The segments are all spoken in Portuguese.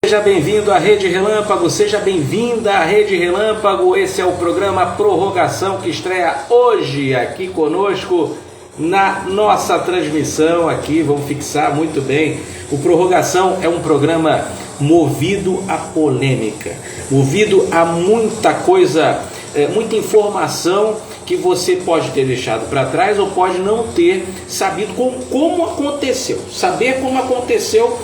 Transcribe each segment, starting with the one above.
Seja bem-vindo à Rede Relâmpago, seja bem-vinda à Rede Relâmpago. Esse é o programa Prorrogação que estreia hoje aqui conosco na nossa transmissão aqui. Vamos fixar muito bem. O Prorrogação é um programa movido a polêmica, movido a muita coisa, muita informação que você pode ter deixado para trás ou pode não ter sabido como aconteceu, saber como aconteceu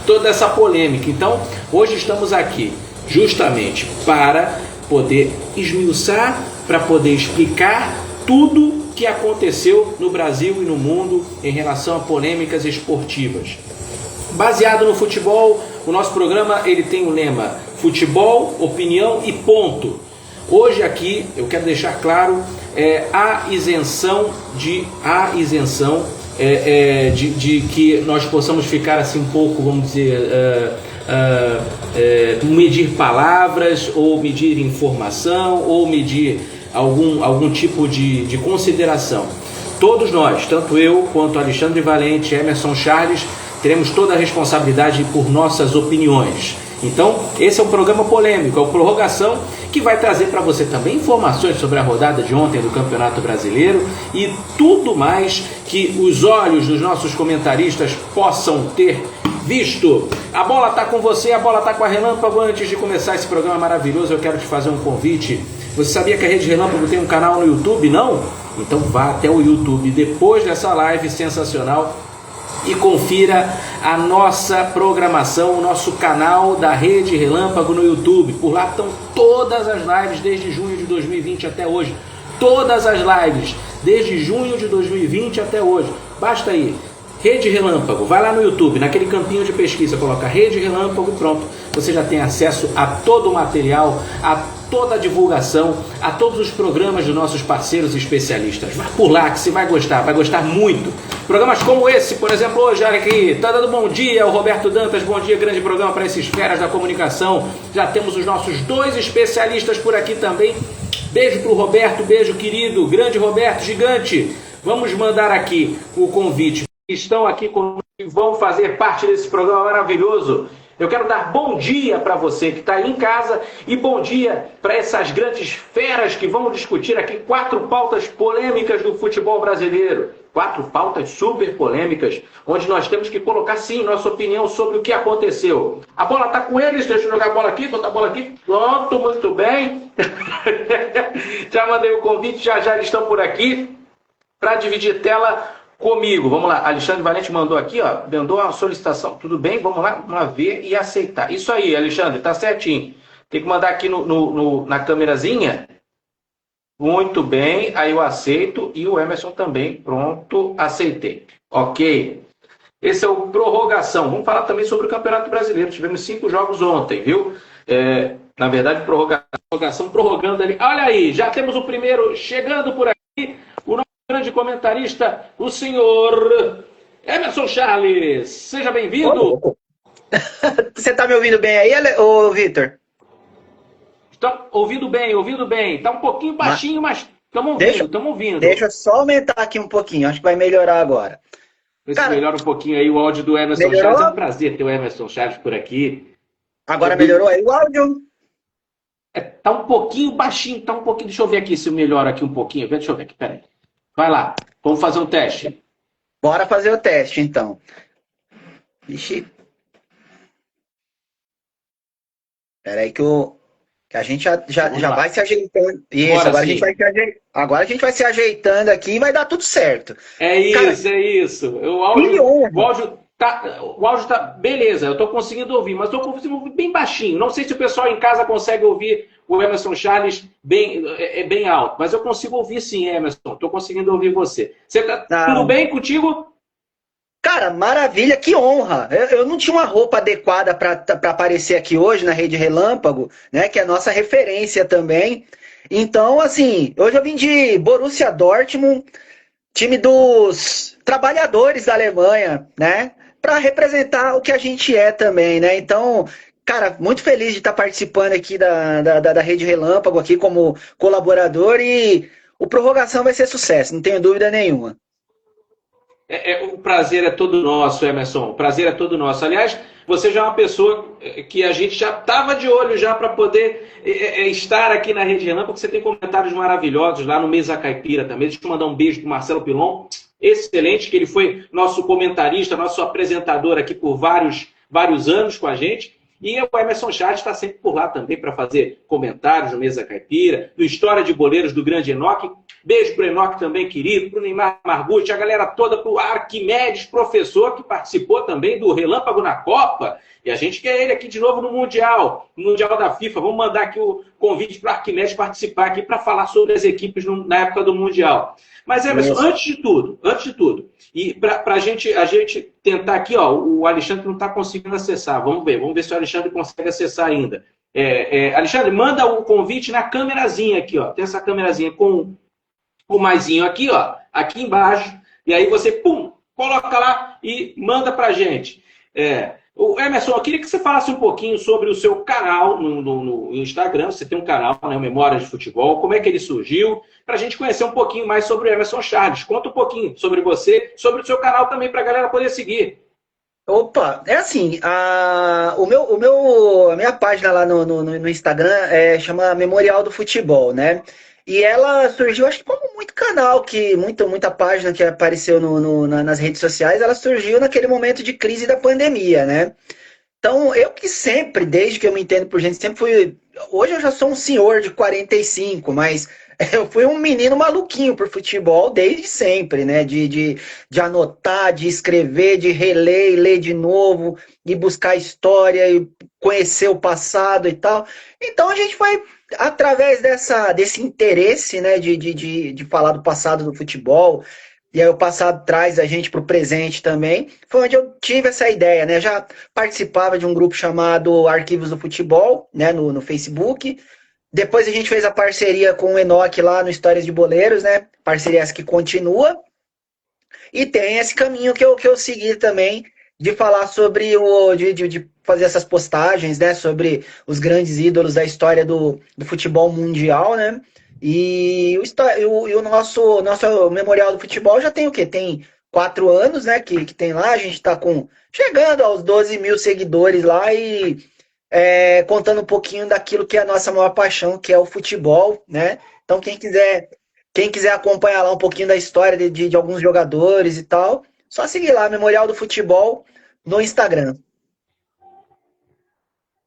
toda essa polêmica. Então, hoje estamos aqui justamente para poder esmiuçar, para poder explicar tudo que aconteceu no Brasil e no mundo em relação a polêmicas esportivas. Baseado no futebol, o nosso programa ele tem o lema futebol, opinião e ponto. Hoje aqui eu quero deixar claro a isenção de que nós possamos ficar assim um pouco, vamos dizer, medir palavras ou medir informação ou medir algum tipo de consideração. Todos nós, tanto eu quanto Alexandre Valente, Emerson Charles, teremos toda a responsabilidade por nossas opiniões. Então, esse é um programa polêmico, é o Prorrogação, que vai trazer para você também informações sobre a rodada de ontem do Campeonato Brasileiro e tudo mais que os olhos dos nossos comentaristas possam ter visto. A bola está com você, a bola está com a Relâmpago. Antes de começar esse programa maravilhoso, eu quero te fazer um convite. Você sabia que a Rede Relâmpago tem um canal no YouTube, não? Então vá até o YouTube depois dessa live sensacional e confira a nossa programação, o nosso canal da Rede Relâmpago no YouTube. Por lá estão todas as lives desde junho de 2020 até hoje. Todas as lives desde junho de 2020 até hoje. Basta ir, Rede Relâmpago, vai lá no YouTube, naquele campinho de pesquisa, coloca Rede Relâmpago e pronto. Você já tem acesso a todo o material, a toda a divulgação, a todos os programas dos nossos parceiros e especialistas. Vai por lá que você vai gostar muito. Programas como esse, por exemplo, hoje, olha aqui, tá dando bom dia ao Roberto Dantas, bom dia, grande programa para esses feras da comunicação. Já temos os nossos dois especialistas por aqui também. Beijo pro Roberto, beijo querido, grande Roberto, gigante. Vamos mandar aqui o convite. Estão aqui conosco e vão fazer parte desse programa maravilhoso. Eu quero dar bom dia para você que está aí em casa e bom dia para essas grandes feras que vão discutir aqui 4 pautas polêmicas do futebol brasileiro. 4 pautas super polêmicas, onde nós temos que colocar sim nossa opinião sobre o que aconteceu. A bola está com eles, deixa eu jogar a bola aqui, botar a bola aqui. Pronto, muito bem. Já mandei o convite, já eles estão por aqui para dividir tela comigo. Vamos lá, Alexandre Valente mandou aqui, ó, mandou uma solicitação. Tudo bem? Vamos lá ver e aceitar. Isso aí, Alexandre, tá certinho. Tem que mandar aqui na câmerazinha. Muito bem, aí eu aceito e o Emerson também. Pronto, aceitei. Ok. Esse é o Prorrogação. Vamos falar também sobre o Campeonato Brasileiro. Tivemos 5 jogos ontem, viu? Na verdade, prorrogação prorrogando ali. Olha aí, já temos o primeiro chegando por aqui. O nosso grande comentarista, o senhor Emerson Charles. Seja bem-vindo. Você tá me ouvindo bem aí, Vitor? Está ouvindo bem. Está um pouquinho baixinho, mas estamos ouvindo. Deixa eu só aumentar aqui um pouquinho, acho que vai melhorar agora. Vê se melhora um pouquinho aí o áudio do Emerson Charles. É um prazer ter o Emerson Charles por aqui. Agora melhorou aí o áudio? Tá um pouquinho baixinho, tá um pouquinho. Deixa eu ver aqui se melhora aqui um pouquinho. Deixa eu ver aqui, peraí. Vai lá, vamos fazer um teste. Bora fazer o teste, então. Ixi. Peraí que a gente já vai se ajeitando. Isso, agora a gente vai se ajeitando aqui e vai dar tudo certo. É isso. O áudio tá... Beleza, eu tô conseguindo ouvir, mas tô conseguindo ouvir bem baixinho. Não sei se o pessoal em casa consegue ouvir o Emerson Charles bem alto, mas eu consigo ouvir sim, Emerson. Tô conseguindo ouvir você. Você tudo bem contigo? Cara, maravilha, que honra! Eu não tinha uma roupa adequada para aparecer aqui hoje na Rede Relâmpago, né? Que é a nossa referência também. Então, assim, hoje eu vim de Borussia Dortmund, time dos trabalhadores da Alemanha, né? Para representar o que a gente é também, né? Então, cara, muito feliz de estar participando aqui da Rede Relâmpago aqui como colaborador e o Prorrogação vai ser sucesso, não tenho dúvida nenhuma. O prazer é todo nosso, Emerson. O prazer é todo nosso. Aliás, você já é uma pessoa que a gente já estava de olho já para poder estar aqui na Rede Relâmpago, porque você tem comentários maravilhosos lá no Mesa Caipira também. Deixa eu mandar um beijo para o Marcelo Pilon, excelente, que ele foi nosso comentarista, nosso apresentador aqui por vários anos com a gente. E o Emerson Charles está sempre por lá também para fazer comentários no Mesa Caipira, no História de Boleiros do Grande Enoque. Beijo para o Enoque também, querido, para o Neymar Margucci, a galera toda, para o Arquimedes, professor, que participou também do Relâmpago na Copa. E a gente quer ele aqui de novo no Mundial da FIFA. Vamos mandar aqui o convite para o Arquimedes participar aqui para falar sobre as equipes na época do Mundial. Mas, Emerson, antes de tudo, e para a gente tentar aqui, ó, o Alexandre não está conseguindo acessar. Vamos ver se o Alexandre consegue acessar ainda. Alexandre, manda o convite na câmerazinha aqui, ó. Tem essa câmerazinha com o maisinho aqui, ó, aqui embaixo. E aí você, coloca lá e manda para a gente. O Emerson, eu queria que você falasse um pouquinho sobre o seu canal no Instagram. Você tem um canal, né, Memórias de Futebol. Como é que ele surgiu? Para a gente conhecer um pouquinho mais sobre o Emerson Charles. Conta um pouquinho sobre você, sobre o seu canal também, para a galera poder seguir. Opa, é assim, a minha página lá no Instagram chama Memorial do Futebol, né? E ela surgiu, acho que como muito canal, muita página que apareceu nas redes sociais, ela surgiu naquele momento de crise da pandemia, né? Então, eu que sempre, desde que eu me entendo por gente, sempre fui... Hoje eu já sou um senhor de 45, mas eu fui um menino maluquinho por futebol desde sempre, né? De anotar, de escrever, de reler e ler de novo, de buscar história e conhecer o passado e tal. Então, a gente foi... Através desse interesse, né, de falar do passado do futebol, e aí o passado traz a gente para o presente também, foi onde eu tive essa ideia, né? Eu já participava de um grupo chamado Arquivos do Futebol, né, no Facebook. Depois a gente fez a parceria com o Enoque lá no Histórias de Boleiros, né? Parceria essa que continua. E tem esse caminho que eu segui também, de falar sobre de fazer essas postagens, né, sobre os grandes ídolos da história do futebol mundial, né? E o nosso Memorial do Futebol já tem o quê? Tem 4 anos, né, que tem lá. A gente está chegando aos 12 mil seguidores lá e contando um pouquinho daquilo que é a nossa maior paixão, que é o futebol, né? Então quem quiser acompanhar lá um pouquinho da história de alguns jogadores e tal, só seguir lá, Memorial do Futebol, no Instagram.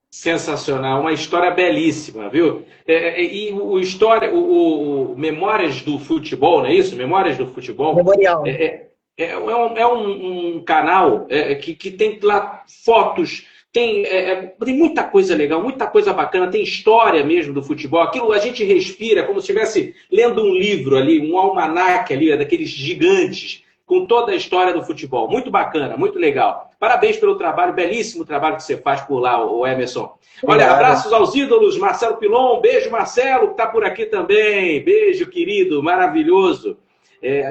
Sensacional, uma história belíssima, viu? E o Memórias do Futebol, não é isso? Memórias do Futebol. Memorial. É um canal que tem lá fotos, tem muita coisa legal, muita coisa bacana, tem história mesmo do futebol. Aquilo a gente respira como se estivesse lendo um livro ali, um almanaque ali, daqueles gigantes, com toda a história do futebol. Muito bacana, muito legal. Parabéns pelo trabalho, belíssimo trabalho que você faz por lá, o Emerson. Olha, abraços aos ídolos, Marcelo Pilon, beijo Marcelo, que está por aqui também. Beijo, querido, maravilhoso.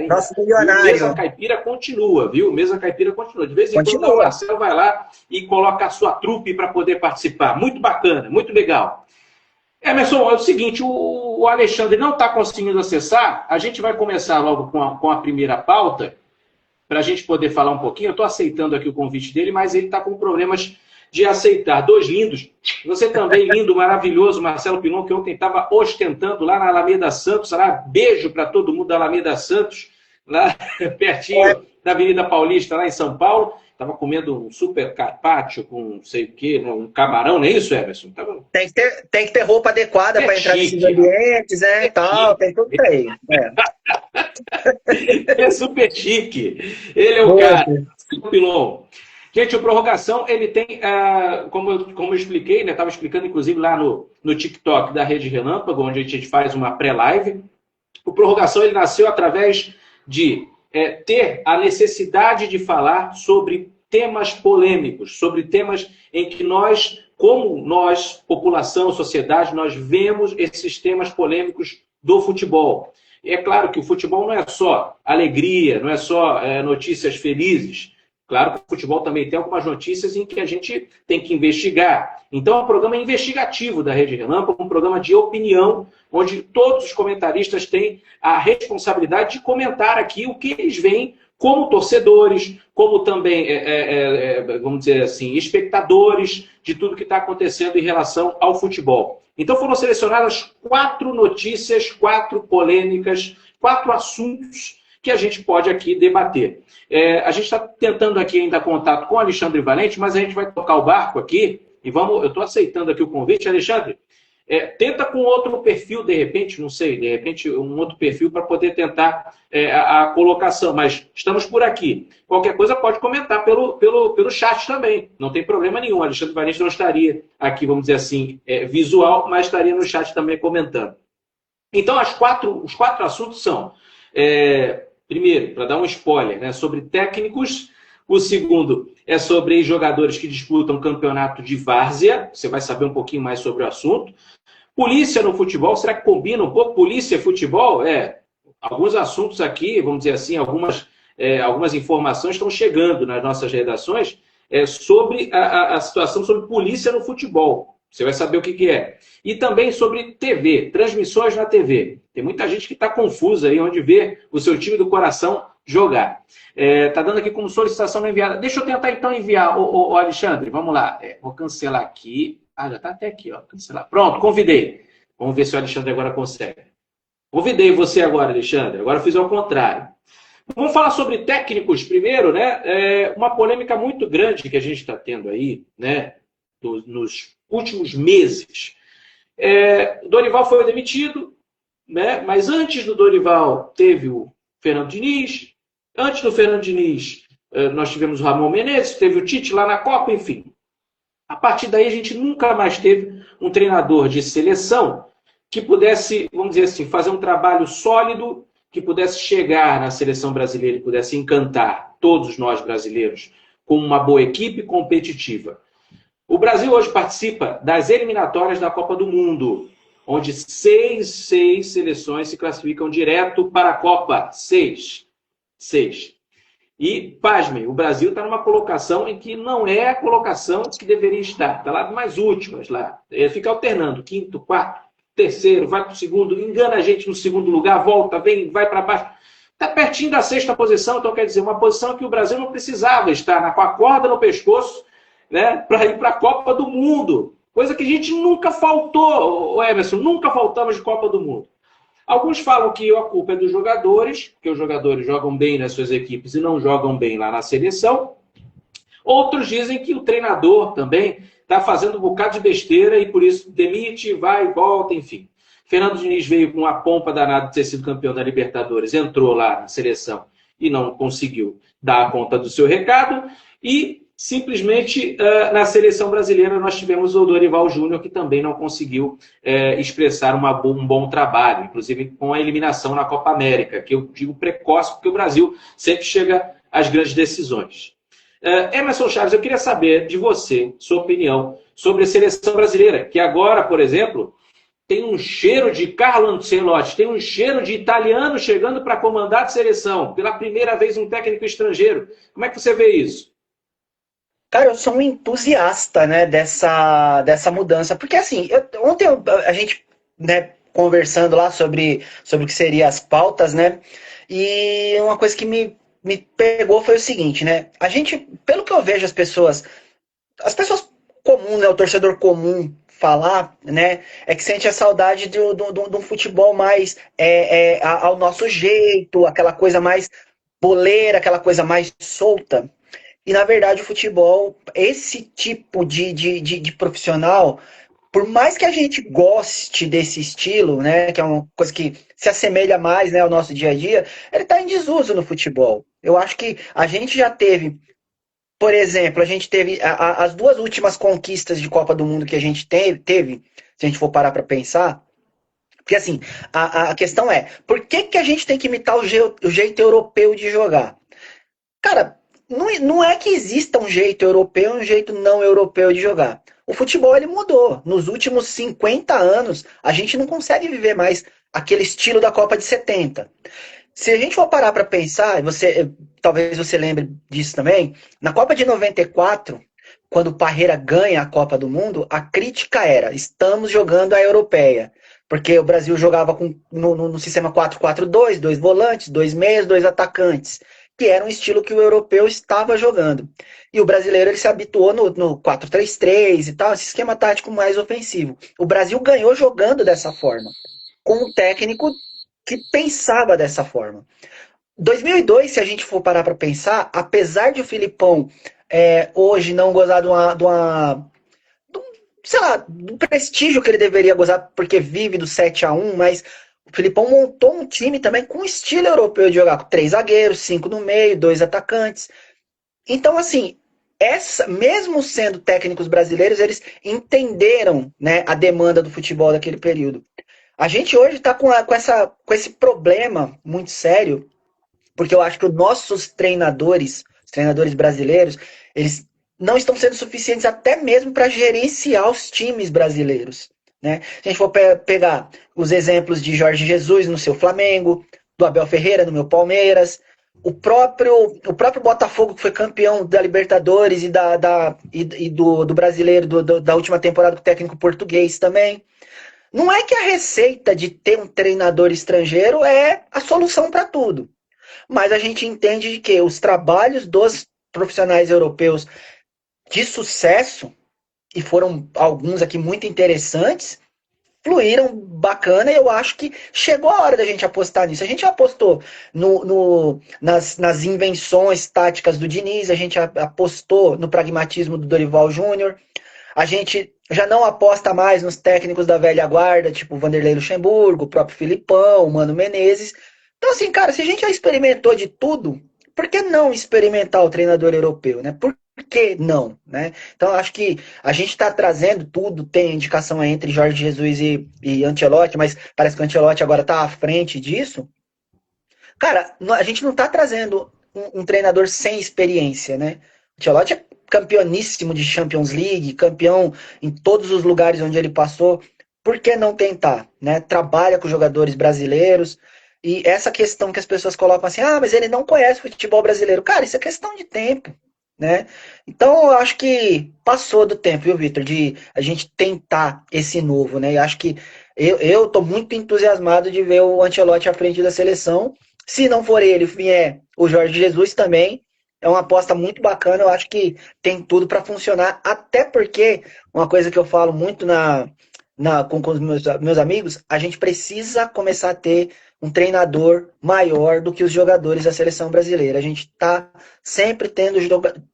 Nosso milionário. Mesa Caipira continua, viu? Mesa Caipira continua. De vez em quando o Marcelo vai lá e coloca a sua trupe para poder participar. Muito bacana, muito legal. Emerson, é o seguinte, o Alexandre não está conseguindo acessar. A gente vai começar logo com a primeira pauta, para a gente poder falar um pouquinho. Eu estou aceitando aqui o convite dele, mas ele está com problemas de aceitar. 2 lindos. Você também, lindo, maravilhoso, Marcelo Pilon, que ontem estava ostentando lá na Alameda Santos. Lá. Beijo para todo mundo da Alameda Santos, lá pertinho da Avenida Paulista, lá em São Paulo. Estava comendo um super carpaccio com não sei o quê, um camarão, não é isso, Emerson? Tem que ter roupa adequada para entrar nesses ambientes, né? Tal, tem tudo isso aí. É super chique. Ele é o cara, o Pilon. Gente, o Prorrogação, ele tem, como eu expliquei, né? Estava explicando, inclusive, lá no TikTok da Rede Relâmpago, onde a gente faz uma pré-live. O Prorrogação, ele nasceu através de ter a necessidade de falar sobre temas polêmicos, sobre temas em que nós, como nós, população, sociedade, nós vemos esses temas polêmicos do futebol. E é claro que o futebol não é só alegria, não é só notícias felizes. Claro que o futebol também tem algumas notícias em que a gente tem que investigar. Então, é um programa investigativo da Rede Relâmpago, um programa de opinião, onde todos os comentaristas têm a responsabilidade de comentar aqui o que eles veem como torcedores, como também, vamos dizer assim, espectadores de tudo que está acontecendo em relação ao futebol. Então foram selecionadas 4 notícias, 4 polêmicas, 4 assuntos que a gente pode aqui debater. A gente está tentando aqui ainda contato com o Alexandre Valente, mas a gente vai tocar o barco aqui e vamos. Eu estou aceitando aqui o convite, Alexandre. Tenta com outro perfil, de repente, não sei, de repente um outro perfil para poder tentar a colocação, mas estamos por aqui. Qualquer coisa pode comentar pelo chat também, não tem problema nenhum. Alexandre Valente não estaria aqui, vamos dizer assim, visual, mas estaria no chat também comentando. Então, os 4 assuntos são, primeiro, para dar um spoiler, né, sobre técnicos. O segundo é sobre jogadores que disputam campeonato de várzea, você vai saber um pouquinho mais sobre o assunto. Polícia no futebol, será que combina um pouco polícia e futebol? Alguns assuntos aqui, vamos dizer assim, algumas informações estão chegando nas nossas redações sobre a situação sobre polícia no futebol. Você vai saber o que é. E também sobre TV, transmissões na TV. Tem muita gente que está confusa aí onde ver o seu time do coração jogar. Está dando aqui como solicitação não enviada. Deixa eu tentar então enviar, o Alexandre, vamos lá. Vou cancelar aqui. Já está até aqui, ó. Cancelar. Pronto, convidei. Vamos ver se o Alexandre agora consegue. Convidei você agora, Alexandre. Agora eu fiz ao contrário. Vamos falar sobre técnicos primeiro, né? Uma polêmica muito grande que a gente está tendo aí, né? Nos últimos meses. Dorival foi demitido, né? Mas antes do Dorival teve o Fernando Diniz. Antes do Fernando Diniz, nós tivemos o Ramon Menezes, teve o Tite lá na Copa, enfim. A partir daí, a gente nunca mais teve um treinador de seleção que pudesse, vamos dizer assim, fazer um trabalho sólido, que pudesse chegar na seleção brasileira e pudesse encantar todos nós brasileiros com uma boa equipe competitiva. O Brasil hoje participa das eliminatórias da Copa do Mundo, onde 6 seleções se classificam direto para a Copa. 6. E, pasmem, o Brasil está numa colocação em que não é a colocação que deveria estar. Está lá mais últimas, lá. Fica alternando, 5º, 4º, 3º, vai para o 2º, engana a gente no 2º lugar, volta, vem, vai para baixo. Está pertinho da 6ª posição, então quer dizer, uma posição que o Brasil não precisava estar, com a corda no pescoço, né, para ir para a Copa do Mundo. Coisa que a gente nunca faltou, Emerson, nunca faltamos de Copa do Mundo. Alguns falam que a culpa é dos jogadores, que os jogadores jogam bem nas suas equipes e não jogam bem lá na seleção. Outros dizem que o treinador também está fazendo um bocado de besteira e por isso demite, vai e volta, enfim. Fernando Diniz veio com a pompa danada de ter sido campeão da Libertadores, entrou lá na seleção e não conseguiu dar conta do seu recado. E simplesmente na seleção brasileira nós tivemos o Dorival Júnior, que também não conseguiu expressar um bom trabalho, inclusive com a eliminação na Copa América, que eu digo precoce, porque o Brasil sempre chega às grandes decisões. Emerson Chaves, eu queria saber de você, sua opinião sobre a seleção brasileira, que agora, por exemplo, tem um cheiro de Carlo Ancelotti, tem um cheiro de italiano chegando para comandar a seleção, pela primeira vez um técnico estrangeiro. Como é que você vê isso? Cara, eu sou um entusiasta, né, dessa mudança. Porque, assim, ontem a gente, né, conversando lá sobre o que seriam as pautas, né, e uma coisa que me pegou foi o seguinte, né, a gente, pelo que eu vejo as pessoas comuns, né, o torcedor comum falar, né, é que sente a saudade de um futebol mais ao nosso jeito, aquela coisa mais boleira, aquela coisa mais solta. E, na verdade, o futebol, esse tipo de profissional, por mais que a gente goste desse estilo, né, que é uma coisa que se assemelha mais, né, ao nosso dia a dia, ele está em desuso no futebol. Eu acho que a gente já teve, por exemplo, a gente teve as 2 últimas conquistas de Copa do Mundo que a gente teve, se a gente for parar para pensar, porque assim, a questão é, por que a gente tem que imitar o jeito europeu de jogar? Cara, não é que exista um jeito europeu e um jeito não europeu de jogar. O futebol ele mudou. Nos últimos 50 anos, a gente não consegue viver mais aquele estilo da Copa de 70. Se a gente for parar para pensar, talvez você lembre disso também, na Copa de 94, quando o Parreira ganha a Copa do Mundo, a crítica era, estamos jogando a europeia. Porque o Brasil jogava no sistema 4-4-2, 2 volantes, 2 meias, 2 atacantes. que era um estilo que o europeu estava jogando. E o brasileiro ele se habituou no 4-3-3 e tal, esse esquema tático mais ofensivo. O Brasil ganhou jogando dessa forma, com um técnico que pensava dessa forma. 2002, se a gente for parar para pensar, apesar de o Filipão hoje não gozar sei lá, do prestígio que ele deveria gozar porque vive do 7-1, mas o Filipão montou um time também com estilo europeu de jogar com 3 zagueiros, 5 no meio, 2 atacantes. Então, assim, mesmo sendo técnicos brasileiros, eles entenderam, né, a demanda do futebol daquele período. A gente hoje está com esse problema muito sério, porque eu acho que os nossos treinadores, os treinadores brasileiros, eles não estão sendo suficientes até mesmo para gerenciar os times brasileiros. Né? Se a gente for pegar os exemplos de Jorge Jesus no seu Flamengo, do Abel Ferreira no meu Palmeiras, o próprio Botafogo, que foi campeão da Libertadores e do Brasileiro da última temporada com o técnico português também. Não é que a receita de ter um treinador estrangeiro é a solução para tudo. Mas a gente entende que os trabalhos dos profissionais europeus de sucesso, e foram alguns aqui muito interessantes, fluíram bacana, e eu acho que chegou a hora da gente apostar nisso. A gente apostou nas invenções táticas do Diniz, a gente apostou no pragmatismo do Dorival Júnior, a gente já não aposta mais nos técnicos da velha guarda, tipo Vanderlei Luxemburgo, o próprio Filipão, o Mano Menezes. Então, assim, cara, se a gente já experimentou de tudo, por que não experimentar o treinador europeu, né? Por que não, né? Então, acho que a gente está trazendo tudo, tem indicação entre Jorge Jesus e Ancelotti, mas parece que o Ancelotti agora está à frente disso. Cara, a gente não está trazendo um treinador sem experiência, né? O Ancelotti é campeoníssimo de Champions League, campeão em todos os lugares onde ele passou. Por que não tentar, né? Trabalha com jogadores brasileiros. E essa questão que as pessoas colocam assim, mas ele não conhece o futebol brasileiro. Cara, isso é questão de tempo, né? Então, eu acho que passou do tempo, viu, Vitor, de a gente tentar esse novo, né? E acho que eu tô muito entusiasmado de ver o Ancelotti à frente da seleção. Se não for ele, vier o Jorge Jesus também. É uma aposta muito bacana, eu acho que tem tudo para funcionar, até porque, uma coisa que eu falo muito com os meus amigos, a gente precisa começar a ter um treinador maior do que os jogadores da seleção brasileira. A gente está sempre tendo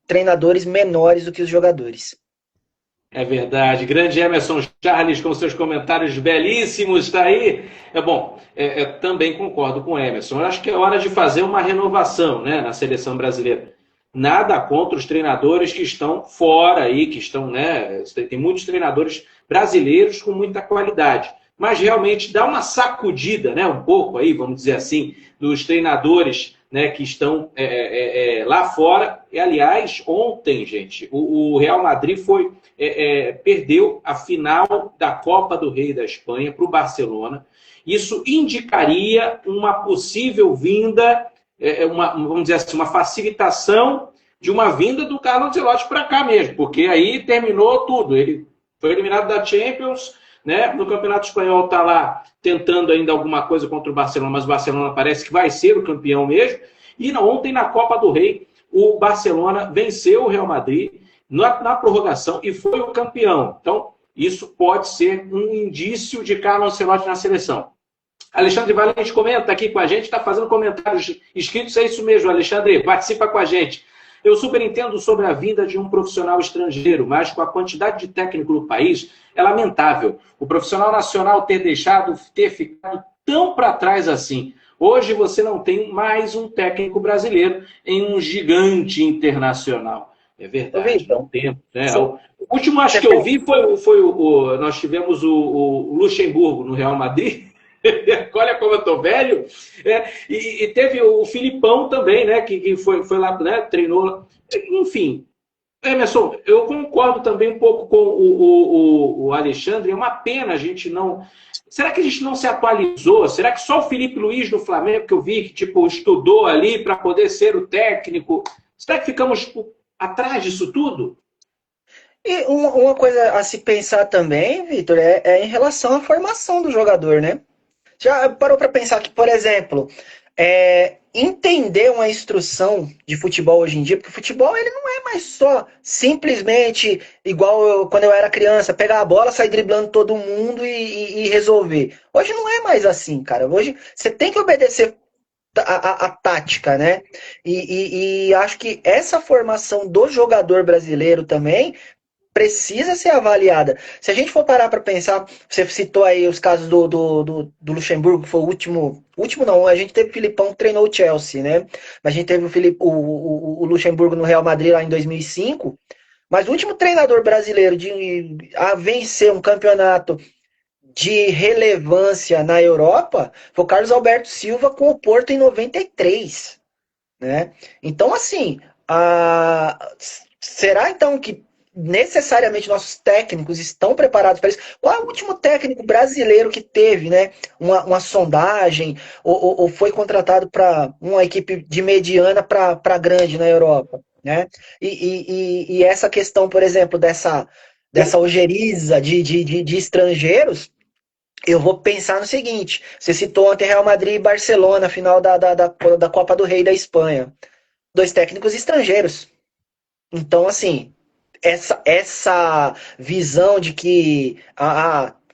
treinadores menores do que os jogadores. É verdade. Grande Emerson Charles, com seus comentários belíssimos, está aí. Também concordo com o Emerson. Eu acho que é hora de fazer uma renovação, né, na seleção brasileira. Nada contra os treinadores que estão fora aí, que estão, né? Tem muitos treinadores brasileiros com muita qualidade. Mas realmente dá uma sacudida, né, um pouco aí, vamos dizer assim, dos treinadores, né, que estão lá fora. E, aliás, ontem, gente, o Real Madrid perdeu a final da Copa do Rei da Espanha para o Barcelona. Isso indicaria uma possível vinda, vamos dizer assim, uma facilitação de uma vinda do Carlo Ancelotti para cá mesmo, porque aí terminou tudo. Ele foi eliminado da Champions, né? No Campeonato Espanhol está lá tentando ainda alguma coisa contra o Barcelona, mas o Barcelona parece que vai ser o campeão mesmo. E ontem, na Copa do Rei, o Barcelona venceu o Real Madrid na prorrogação e foi o campeão. Então, isso pode ser um indício de Carlo Ancelotti na seleção. Alexandre Valente comenta aqui com a gente, está fazendo comentários escritos, é isso mesmo, Alexandre, participa com a gente. Eu super entendo sobre a vinda de um profissional estrangeiro, mas com a quantidade de técnico no país, é lamentável o profissional nacional ter ficado tão para trás assim. Hoje você não tem mais um técnico brasileiro em um gigante internacional. É verdade, não temos. Né? O último, acho que eu vi, nós tivemos o Luxemburgo no Real Madrid. Olha como eu tô velho. E teve o Filipão também, né? Que foi lá, né, treinou. Enfim, Emerson, eu concordo também um pouco com o Alexandre. É uma pena a gente não. Será que a gente não se atualizou? Será que só o Felipe Luiz do Flamengo, que eu vi que estudou ali para poder ser o técnico? Será que ficamos atrás disso tudo? E uma coisa a se pensar também, Vitor, é em relação à formação do jogador, né? Já parou para pensar que, por exemplo, entender uma instrução de futebol hoje em dia, porque o futebol ele não é mais só simplesmente igual quando eu era criança, pegar a bola, sair driblando todo mundo e resolver. Hoje não é mais assim, cara. Hoje você tem que obedecer a tática, né? E acho que essa formação do jogador brasileiro também precisa ser avaliada. Se a gente for parar para pensar, você citou aí os casos do Luxemburgo, que foi o último não, a gente teve o Filipão que treinou o Chelsea, né? Mas a gente teve o Luxemburgo no Real Madrid lá em 2005, mas o último treinador brasileiro a vencer um campeonato de relevância na Europa foi o Carlos Alberto Silva com o Porto em 93, né? Então, assim, será então que necessariamente nossos técnicos estão preparados para isso? Qual é o último técnico brasileiro que teve, né, uma sondagem ou foi contratado para uma equipe de mediana para grande na Europa, né? E essa questão, por exemplo, dessa ojeriza de estrangeiros, eu vou pensar no seguinte: você citou ontem Real Madrid e Barcelona, final da Copa do Rei da Espanha. Dois técnicos estrangeiros. Então, assim, essa visão de que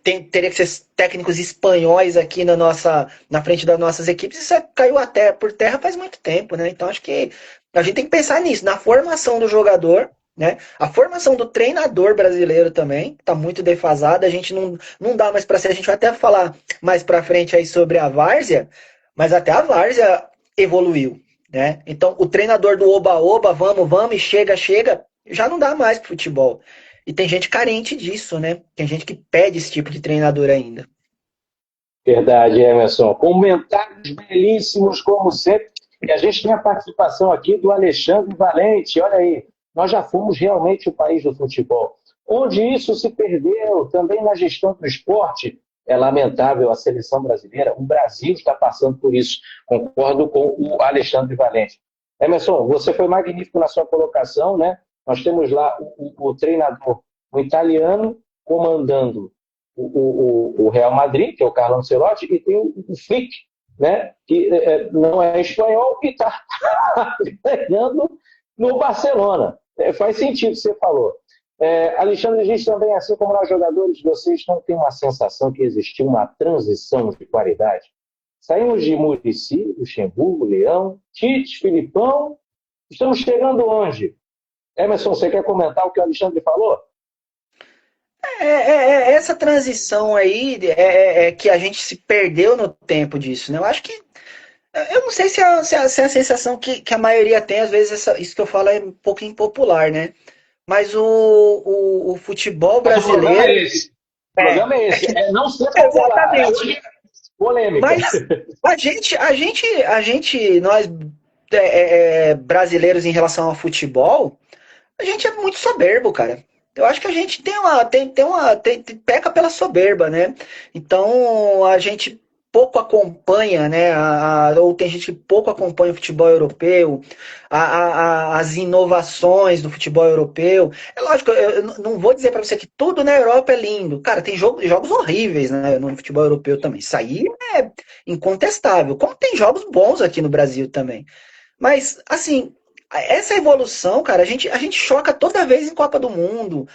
teria que ser técnicos espanhóis aqui na frente das nossas equipes, isso caiu até por terra faz muito tempo, né? Então, acho que a gente tem que pensar nisso, na formação do jogador, né? A formação do treinador brasileiro também está muito defasada. A gente não dá mais para ser. A gente vai até falar mais para frente aí sobre a várzea, mas até a várzea evoluiu, né? Então, o treinador do oba-oba, vamos, e chega, já não dá mais pro futebol. E tem gente carente disso, né? Tem gente que pede esse tipo de treinador ainda. Verdade, Emerson. Comentários belíssimos, como sempre. E a gente tem a participação aqui do Alexandre Valente. Olha aí, nós já fomos realmente o país do futebol. Onde isso se perdeu, também na gestão do esporte, é lamentável a seleção brasileira. O Brasil está passando por isso. Concordo com o Alexandre Valente. Emerson, você foi magnífico na sua colocação, né? Nós temos lá o treinador, o italiano, comandando o Real Madrid, que é o Carlo Ancelotti, e tem o Flick, né, que não é espanhol e está ganhando no Barcelona. Faz sentido o que você falou. Alexandre diz também, assim como nós jogadores, vocês não têm uma sensação que existiu uma transição de qualidade? Saímos de Muricy, Luxemburgo, Leão, Tite, Filipão, estamos chegando onde? Emerson, você quer comentar o que o Alexandre falou? Essa transição aí que a gente se perdeu no tempo disso, né? Eu acho que eu não sei se é a sensação que a maioria tem, às vezes isso que eu falo é um pouco impopular, né? Mas o futebol brasileiro. O programa é esse. O programa é esse. É não ser popular. Exatamente. Polêmica. Mas nós brasileiros em relação ao futebol, a gente é muito soberbo, cara. Eu acho que a gente peca pela soberba, né? Então a gente pouco acompanha, né? Ou tem gente que pouco acompanha o futebol europeu, as inovações do futebol europeu. É lógico, eu não vou dizer para você que tudo na Europa é lindo. Cara, tem jogos horríveis, né, no futebol europeu também. Isso aí é incontestável. Como tem jogos bons aqui no Brasil também. Mas, assim, essa evolução, cara, a gente choca toda vez em Copa do Mundo.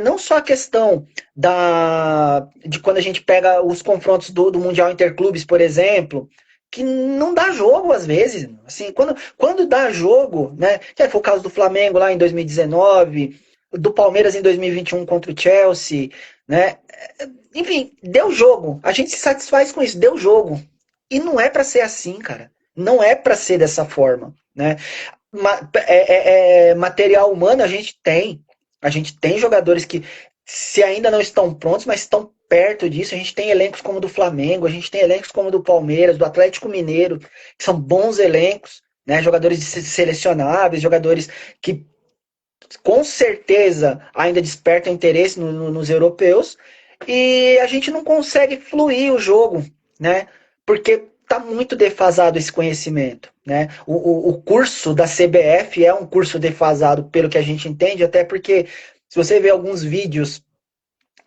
Não só a questão de quando a gente pega os confrontos do Mundial Interclubes, por exemplo, que não dá jogo às vezes. Assim, quando dá jogo, né? Que foi o caso do Flamengo lá em 2019, do Palmeiras em 2021 contra o Chelsea, né? Enfim, deu jogo. A gente se satisfaz com isso, deu jogo. E não é para ser assim, cara. Não é para ser dessa forma, né? Material humano a gente tem. A gente tem jogadores que, se ainda não estão prontos, mas estão perto disso. A gente tem elencos como o do Flamengo, a gente tem elencos como o do Palmeiras, do Atlético Mineiro, que são bons elencos, né? Jogadores selecionáveis, jogadores que com certeza ainda despertam interesse nos europeus. E a gente não consegue fluir o jogo, né? Porque está muito defasado esse conhecimento, né? O curso da CBF é um curso defasado, pelo que a gente entende, até porque se você vê alguns vídeos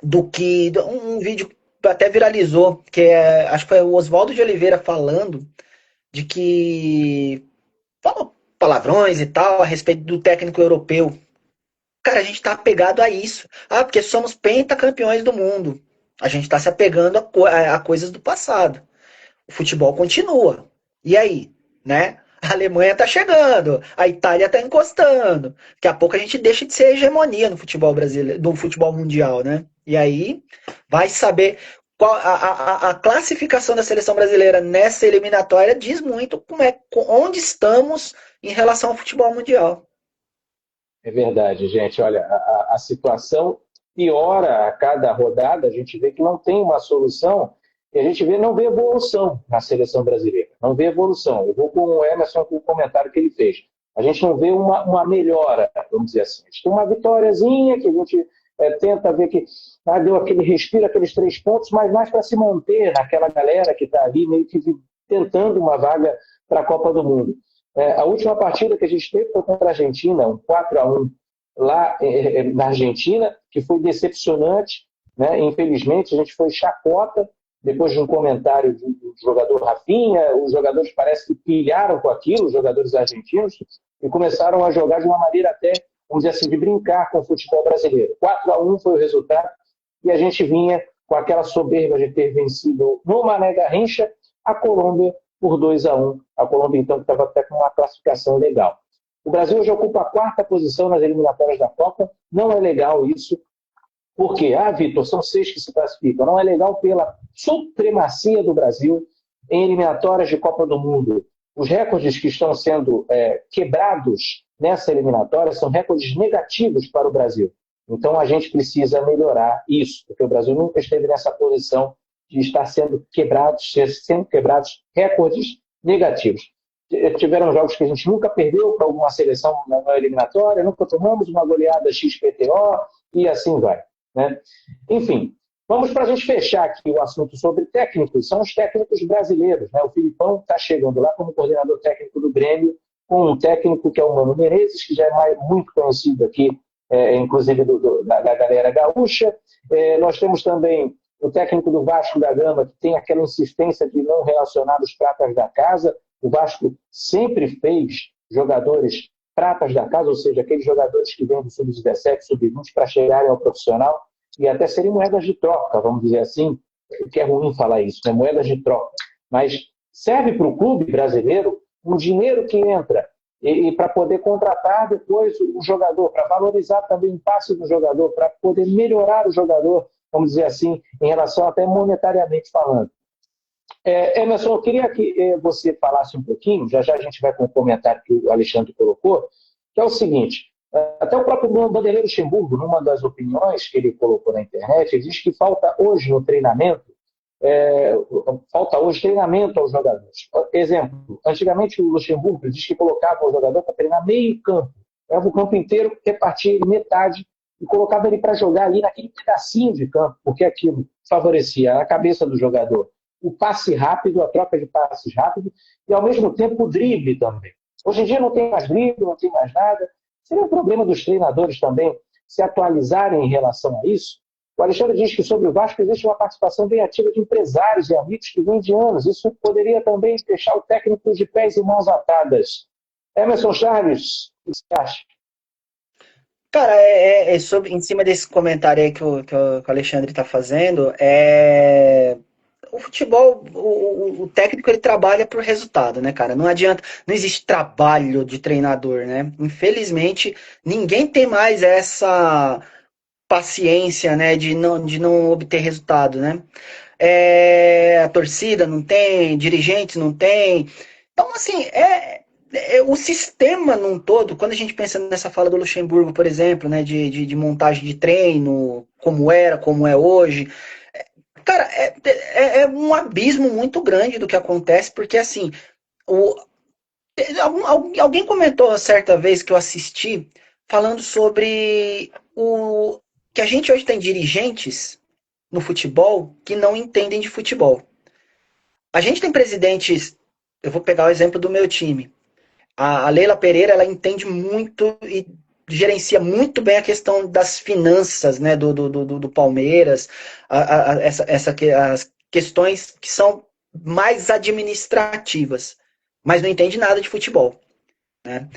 um vídeo até viralizou, acho que foi o Oswaldo de Oliveira falando de que falou palavrões e tal a respeito do técnico europeu. Cara, a gente tá apegado a isso. Ah, porque somos pentacampeões do mundo. A gente tá se apegando a coisas do passado. O futebol continua. E aí, né? A Alemanha tá chegando, a Itália tá encostando. Daqui a pouco a gente deixa de ser hegemonia no futebol brasileiro, no futebol mundial, né? E aí vai saber qual a classificação da seleção brasileira nessa eliminatória diz muito onde estamos em relação ao futebol mundial. É verdade, gente. Olha, a situação piora a cada rodada, a gente vê que não tem uma solução e a gente não vê evolução na seleção brasileira. Não vê evolução. Eu vou com o Emerson com o comentário que ele fez. A gente não vê uma melhora, vamos dizer assim. A gente tem uma vitóriazinha que a gente tenta ver que deu aquele respiro, aqueles 3 pontos, mas mais para se manter naquela galera que está ali meio que tentando uma vaga para a Copa do Mundo. A última partida que a gente teve foi contra a Argentina, um 4-1 lá na Argentina, que foi decepcionante, né? Infelizmente, a gente foi chacota, depois de um comentário do jogador Rafinha, os jogadores parece que pilharam com aquilo, os jogadores argentinos, e começaram a jogar de uma maneira até, vamos dizer assim, de brincar com o futebol brasileiro. 4-1 foi o resultado, e a gente vinha com aquela soberba de ter vencido no Mané Garrincha a Colômbia por 2-1. A Colômbia, então, que estava até com uma classificação legal. O Brasil hoje ocupa a 4ª posição nas eliminatórias da Copa. Não é legal isso. Por quê? Vitor, são 6 que se classificam. Não é legal pela supremacia do Brasil em eliminatórias de Copa do Mundo. Os recordes que estão sendo quebrados nessa eliminatória são recordes negativos para o Brasil. Então, a gente precisa melhorar isso, porque o Brasil nunca esteve nessa posição de estar sendo quebrados recordes negativos. Tiveram jogos que a gente nunca perdeu para alguma seleção na eliminatória, nunca tomamos uma goleada XPTO e assim vai. Né? Enfim, vamos para a gente fechar aqui o assunto sobre técnicos, são os técnicos brasileiros. Né? O Filipão está chegando lá como coordenador técnico do Grêmio, com um técnico que é o Mano Menezes, que já é muito conhecido aqui, inclusive da galera gaúcha. Nós temos também o técnico do Vasco da Gama, que tem aquela insistência de não relacionar os pratas da casa. O Vasco sempre fez jogadores pratas da casa, ou seja, aqueles jogadores que vêm do sub-17, sub-20 para chegarem ao profissional e até serem moedas de troca, vamos dizer assim, que é ruim falar isso, né? Moedas de troca. Mas serve para o clube brasileiro um dinheiro que entra e para poder contratar depois o jogador, para valorizar também o passe do jogador, para poder melhorar o jogador, vamos dizer assim, em relação até monetariamente falando. Emerson, eu queria que você falasse um pouquinho, já já a gente vai com o comentário que o Alexandre colocou, que é o seguinte, até o próprio Vanderlei Luxemburgo, numa das opiniões que ele colocou na internet, ele diz que falta hoje no treinamento, treinamento aos jogadores. Exemplo, antigamente o Luxemburgo diz que colocava o jogador para treinar meio campo, leva o campo inteiro, repartia ele metade e colocava ele para jogar ali naquele pedacinho de campo, porque aquilo favorecia a cabeça do jogador, o passe rápido, a troca de passes rápido e, ao mesmo tempo, o drible também. Hoje em dia não tem mais drible, não tem mais nada. Seria um problema dos treinadores também se atualizarem em relação a isso. O Alexandre diz que sobre o Vasco existe uma participação bem ativa de empresários e amigos que vêm de anos. Isso poderia também deixar o técnico de pés e mãos atadas. Emerson Charles, o que você acha? Cara, em cima desse comentário aí que o Alexandre está fazendo, o futebol, o técnico ele trabalha por resultado, né, cara? Não adianta, não existe trabalho de treinador, né? Infelizmente, ninguém tem mais essa paciência, né, de não obter resultado, né? A torcida não tem, dirigentes não tem. Então, assim, o sistema num todo, quando a gente pensa nessa fala do Luxemburgo, por exemplo, né, de montagem de treino, como era, como é hoje, cara, é um abismo muito grande do que acontece, porque assim, alguém comentou certa vez que eu assisti, falando sobre que a gente hoje tem dirigentes no futebol que não entendem de futebol. A gente tem presidentes, eu vou pegar o exemplo do meu time. A Leila Pereira, ela entende muito e gerencia muito bem a questão das finanças, né, do Palmeiras, as questões que são mais administrativas, mas não entende nada de futebol, né?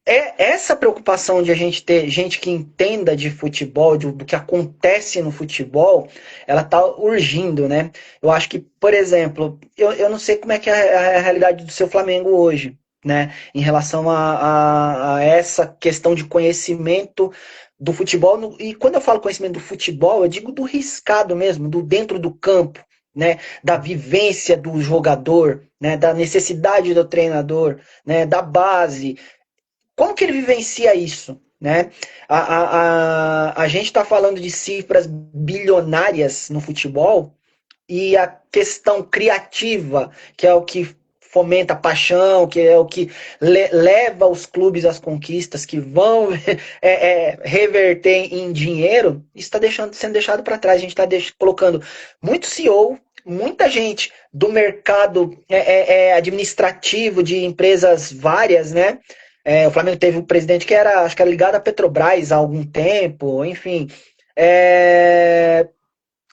Essa preocupação de a gente ter gente que entenda de futebol, do que acontece no futebol, ela tá urgindo, né? Eu acho que, por exemplo, eu não sei como é que é a realidade do seu Flamengo hoje, né? Em relação a essa questão de conhecimento do futebol. E quando eu falo conhecimento do futebol, eu digo do riscado mesmo, do dentro do campo, né? Da vivência do jogador, né? Da necessidade do treinador, né? Da base. Como que ele vivencia isso? Né? A gente está falando de cifras bilionárias no futebol e a questão criativa, que é o que fomenta a paixão, que é o que leva os clubes às conquistas, que vão reverter em dinheiro, isso está sendo deixado para trás. A gente está colocando muito CEO, muita gente do mercado administrativo de empresas várias, né? O Flamengo teve um presidente que acho que era ligado à Petrobras há algum tempo, enfim.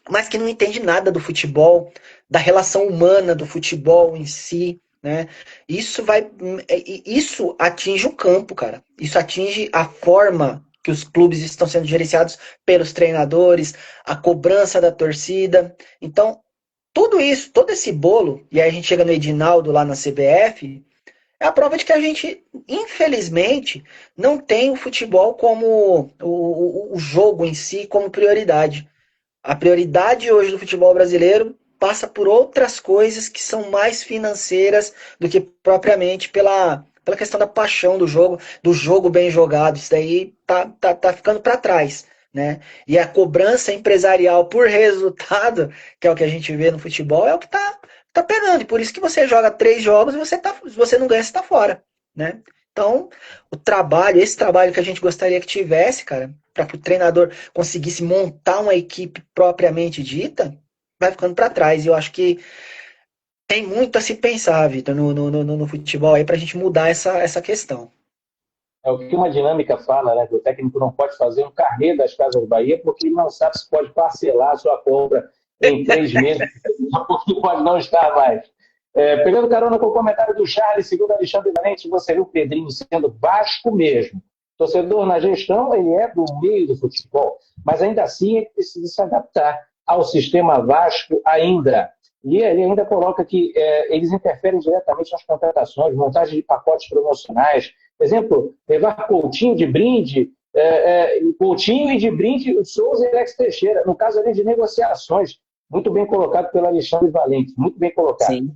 Mas que não entende nada do futebol, da relação humana do futebol em si, né? Isso atinge o campo, cara. Isso atinge a forma que os clubes estão sendo gerenciados pelos treinadores, a cobrança da torcida. Então, tudo isso, todo esse bolo, e aí a gente chega no Edinaldo lá na CBF, é a prova de que a gente, infelizmente, não tem o futebol como o jogo em si como prioridade. A prioridade hoje do futebol brasileiro passa por outras coisas que são mais financeiras do que propriamente pela questão da paixão do jogo bem jogado. Isso daí tá ficando para trás, né? E a cobrança empresarial por resultado, que é o que a gente vê no futebol, é o que tá pegando. E por isso que você joga 3 jogos e você não ganha, você tá fora, né? Então, esse trabalho que a gente gostaria que tivesse, cara, para que o treinador conseguisse montar uma equipe propriamente dita, vai ficando para trás. E eu acho que tem muito a se pensar, Vitor, no futebol aí, para a gente mudar essa questão. É o que uma dinâmica fala, né? Que o técnico não pode fazer um carnê das Casas Bahia porque ele não sabe se pode parcelar a sua compra em 3 meses, porque pode não estar mais. Pegando carona com o comentário do Charles, segundo Alexandre Valente, você viu o Pedrinho sendo Vasco mesmo. Torcedor na gestão, ele é do meio do futebol, mas ainda assim ele precisa se adaptar ao sistema Vasco ainda. E ele ainda coloca que eles interferem diretamente nas contratações, montagem de pacotes promocionais. Por exemplo, levar Coutinho de brinde, Coutinho e de brinde o Souza e Alex Teixeira. No caso ali de negociações, muito bem colocado pelo Alexandre Valente, muito bem colocado. Sim.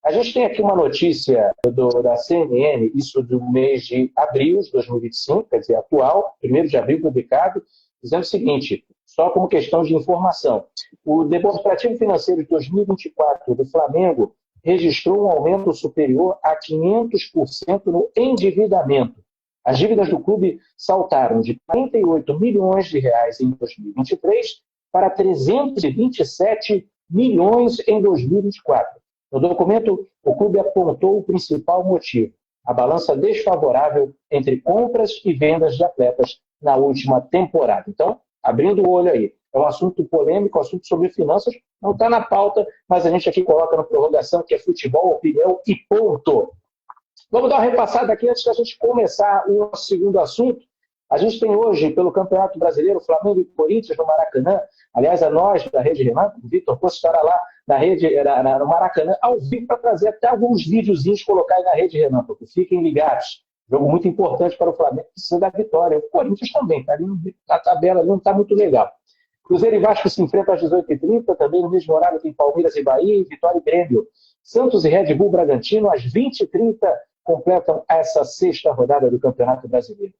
A gente tem aqui uma notícia da CNN, isso do mês de abril de 2025, quer dizer, atual, 1º de abril publicado, dizendo o seguinte, só como questão de informação. O demonstrativo financeiro de 2024 do Flamengo registrou um aumento superior a 500% no endividamento. As dívidas do clube saltaram de 48 milhões de reais em 2023 para 327 milhões em 2024. No documento, o clube apontou o principal motivo, a balança desfavorável entre compras e vendas de atletas na última temporada. Então, abrindo o olho aí, é um assunto polêmico, um assunto sobre finanças, não está na pauta, mas a gente aqui coloca na prorrogação que é futebol, opinião e ponto. Vamos dar uma repassada aqui antes da gente começar o nosso segundo assunto. A gente tem hoje, pelo Campeonato Brasileiro, Flamengo e Corinthians no Maracanã. Aliás, a nós, da Rede Renan, o Vitor Costa estará lá no Maracanã, ao vivo, para trazer até alguns videozinhos colocar aí na Rede Renan, porque fiquem ligados. Jogo muito importante para o Flamengo, precisa da vitória. O Corinthians também, está ali na tabela, não está muito legal. Cruzeiro e Vasco se enfrentam às 18h30, também no mesmo horário tem Palmeiras e Bahia, Vitória e Grêmio. Santos e Red Bull Bragantino, às 20h30, completam essa 6ª rodada do Campeonato Brasileiro.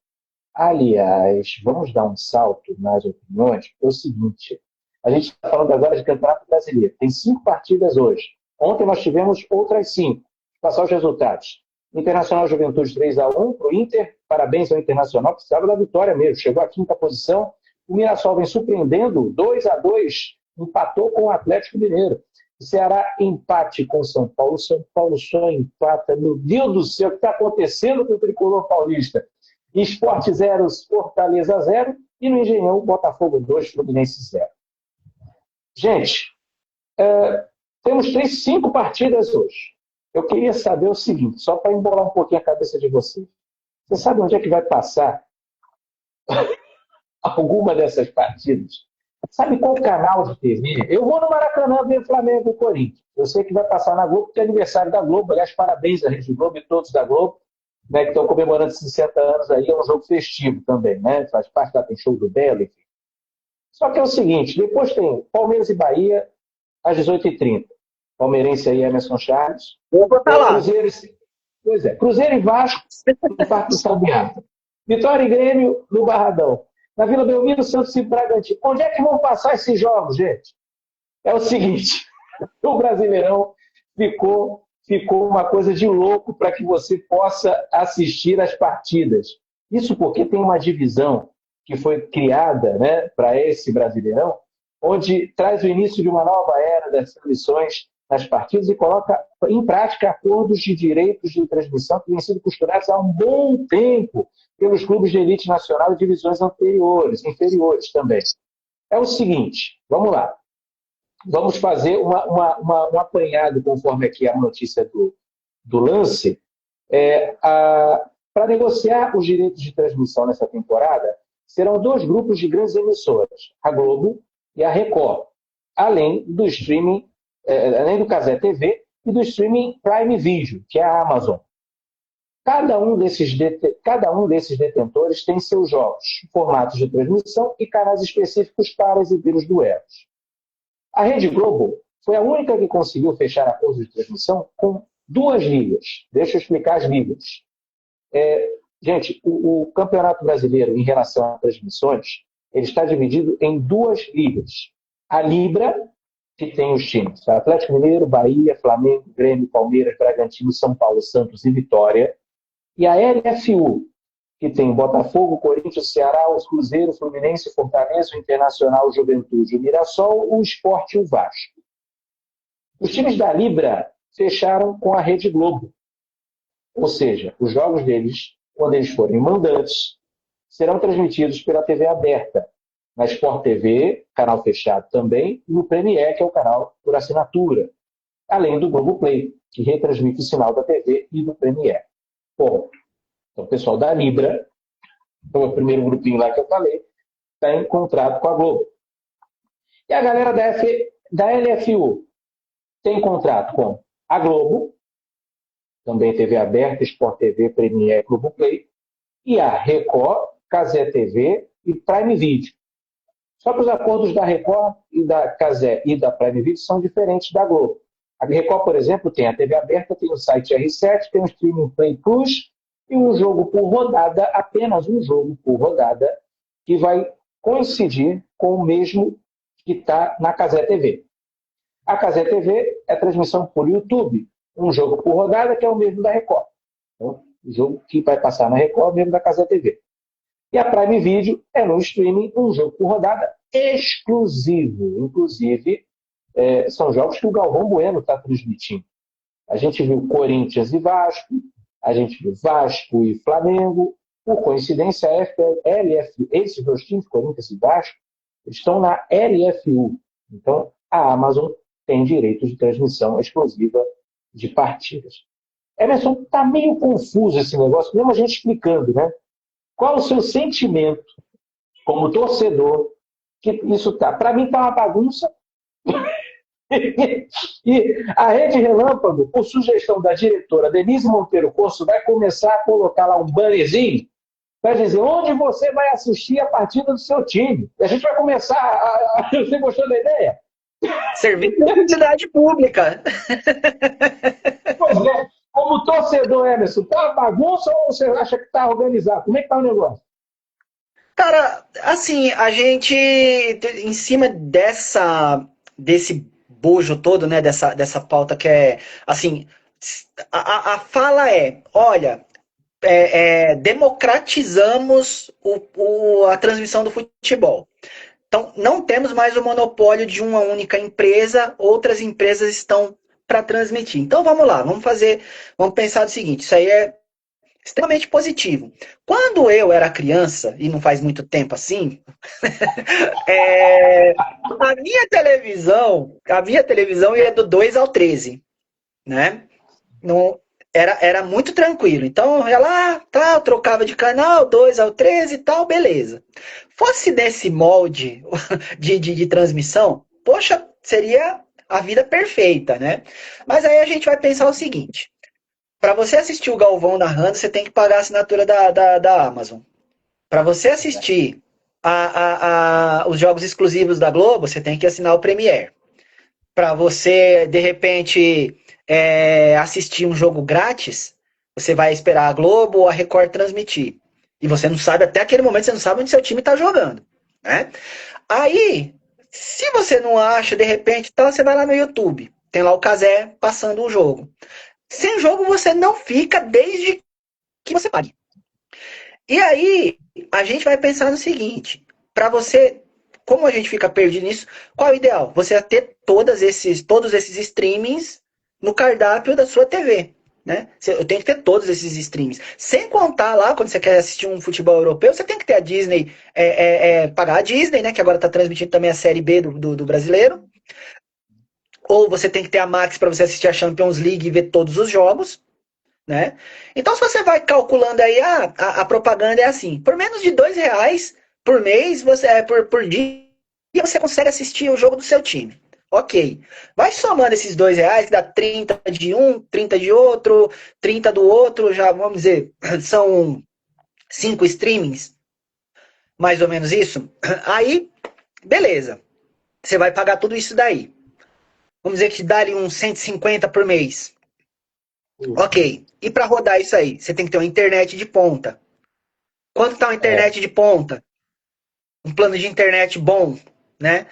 Aliás, vamos dar um salto nas opiniões, porque é o seguinte, a gente está falando agora de Campeonato Brasileiro, tem 5 partidas hoje. Ontem nós tivemos outras 5. Vou passar os resultados. Internacional Juventude 3-1 para o Inter, parabéns ao Internacional, precisava da vitória mesmo, chegou à 5ª posição. O Mirassol vem surpreendendo, 2-2, empatou com o Atlético Mineiro. O Ceará empate com o São Paulo só empata. Meu Deus do céu, o que está acontecendo com o tricolor paulista? Sport 0, Fortaleza 0. E no Engenhão, Botafogo 2, Fluminense 0. Gente, temos 5 partidas hoje. Eu queria saber o seguinte, só para embolar um pouquinho a cabeça de vocês. Você sabe onde é que vai passar alguma dessas partidas? Sabe qual canal de TV? Eu vou no Maracanã ver Flamengo e Corinthians. Eu sei que vai passar na Globo, porque é aniversário da Globo. Aliás, parabéns à Rede Globo e todos da Globo, né, que estão comemorando 60 anos aí. É um jogo festivo também, né? Faz parte da Tem Show do Belo, enfim. Só que é o seguinte, depois tem Palmeiras e Bahia, às 18h30. Palmeirense aí, Emerson Charles. Eu vou estar lá. Cruzeiro e Vasco, no Parque do Salgueiro. Vitória e Grêmio, no Barradão. Na Vila Belmiro, Santos e Bragantino. Onde é que vão passar esses jogos, gente? É o seguinte, o Brasileirão ficou uma coisa de louco para que você possa assistir as partidas. Isso porque tem uma divisão que foi criada, né, para esse Brasileirão, onde traz o início de uma nova era das transmissões nas partidas e coloca em prática acordos de direitos de transmissão que vêm sendo costurados há um bom tempo pelos clubes de elite nacional e divisões inferiores também. É o seguinte, vamos lá. Vamos fazer um apanhado, conforme aqui a notícia do Lance, para negociar os direitos de transmissão nessa temporada, serão 2 grupos de grandes emissoras, a Globo e a Record, além do streaming, além do Cazé TV e do streaming Prime Video, que é a Amazon. Cada um desses detentores tem seus jogos, formatos de transmissão e canais específicos para exibir os duelos. A Rede Globo foi a única que conseguiu fechar acordos de transmissão com 2 ligas. Deixa eu explicar as ligas. Gente, o Campeonato Brasileiro, em relação a transmissões, ele está dividido em 2 ligas. A Libra, que tem os times Atlético Mineiro, Bahia, Flamengo, Grêmio, Palmeiras, Bragantino, São Paulo, Santos e Vitória. E a LFU, que tem Botafogo, Corinthians, Ceará, os Cruzeiro, Fluminense, Fortaleza, o Internacional, o Juventude, o Mirassol, o Sport e o Vasco. Os times da Libra fecharam com a Rede Globo. Ou seja, os jogos deles, quando eles forem mandantes, serão transmitidos pela TV aberta, na Sport TV, canal fechado também, e no Premiere, que é o canal por assinatura, além do Globoplay, que retransmite o sinal da TV e do Premiere. Bom, então o pessoal da Libra, o primeiro grupinho lá que eu falei, está em contrato com a Globo. E a galera da LFU tem contrato com a Globo, também TV aberta, Sport TV, Premiere, Globoplay, e a Record, Cazé TV e Prime Video. Só que os acordos da Record e da Cazé e da Prime Video são diferentes da Globo. A Record, por exemplo, tem a TV aberta, tem o site R7, tem o Streaming Play Plus e um jogo por rodada, apenas um jogo por rodada, que vai coincidir com o mesmo que está na Cazé TV. A Cazé TV é transmissão por YouTube, um jogo por rodada, que é o mesmo da Record. Então, o jogo que vai passar na Record é o mesmo da Cazé TV. E a Prime Video é no streaming, um jogo por rodada exclusivo. Inclusive, são jogos que o Galvão Bueno está transmitindo. A gente viu Corinthians e Vasco, a gente viu Vasco e Flamengo. Por coincidência, esses 2 times, Corinthians e Vasco, estão na LFU. Então, a Amazon tem direito de transmissão exclusiva de partidas. Emerson, está meio confuso esse negócio, mesmo a gente explicando, né? Qual o seu sentimento como torcedor que isso está? Para mim está uma bagunça. E a Rede Relâmpago, por sugestão da diretora Denise Monteiro Corso, vai começar a colocar lá um bannerzinho para dizer onde você vai assistir a partida do seu time. E a gente vai começar Você gostou da ideia? Serviço de utilidade pública. Pois é. Como torcedor, Emerson, tá uma bagunça ou você acha que está organizado? Como é que tá o negócio? Cara, assim, a gente, em cima desse bojo todo, né, dessa pauta que é, assim, a fala olha, democratizamos a transmissão do futebol. Então, não temos mais o monopólio de uma única empresa, outras empresas estão para transmitir. Então, vamos lá, vamos pensar o seguinte, isso aí extremamente positivo. Quando eu era criança, e não faz muito tempo assim, a minha televisão ia do 2 ao 13, né? Não, era muito tranquilo. Então, eu ia lá, tal, trocava de canal, 2 ao 13 e tal, beleza. Fosse nesse molde de transmissão, poxa, seria a vida perfeita, né? Mas aí a gente vai pensar o seguinte: para você assistir o Galvão narrando, você tem que pagar a assinatura da Amazon. Para você assistir os jogos exclusivos da Globo, você tem que assinar o Premiere. Para você, de repente, assistir um jogo grátis, você vai esperar a Globo ou a Record transmitir. E você não sabe, até aquele momento, você não sabe onde seu time está jogando. Né? Aí, se você não acha, de repente, então você vai lá no YouTube. Tem lá o Cazé passando o jogo. Sem jogo você não fica desde que você pague. E aí, a gente vai pensar no seguinte: para você, como a gente fica perdido nisso, qual é o ideal? Você ter todos esses streamings no cardápio da sua TV. Né? Eu tenho que ter todos esses streamings. Sem contar lá, quando você quer assistir um futebol europeu, você tem que ter a Disney, pagar a Disney, né? Que agora está transmitindo também a Série B do brasileiro. Ou você tem que ter a Max para você assistir a Champions League e ver todos os jogos. Né? Então, se você vai calculando aí, a propaganda é assim: por menos de R$ 2 por mês, por dia, você consegue assistir o jogo do seu time. Ok. Vai somando esses R$ 2, que dá 30 de um, 30 de outro, 30 do outro, já vamos dizer, são 5 streamings, mais ou menos isso. Aí, beleza. Você vai pagar tudo isso daí. Vamos dizer que dá ali uns 150 por mês. Ok. E para rodar isso aí, você tem que ter uma internet de ponta. Quanto está uma internet de ponta? Um plano de internet bom, né?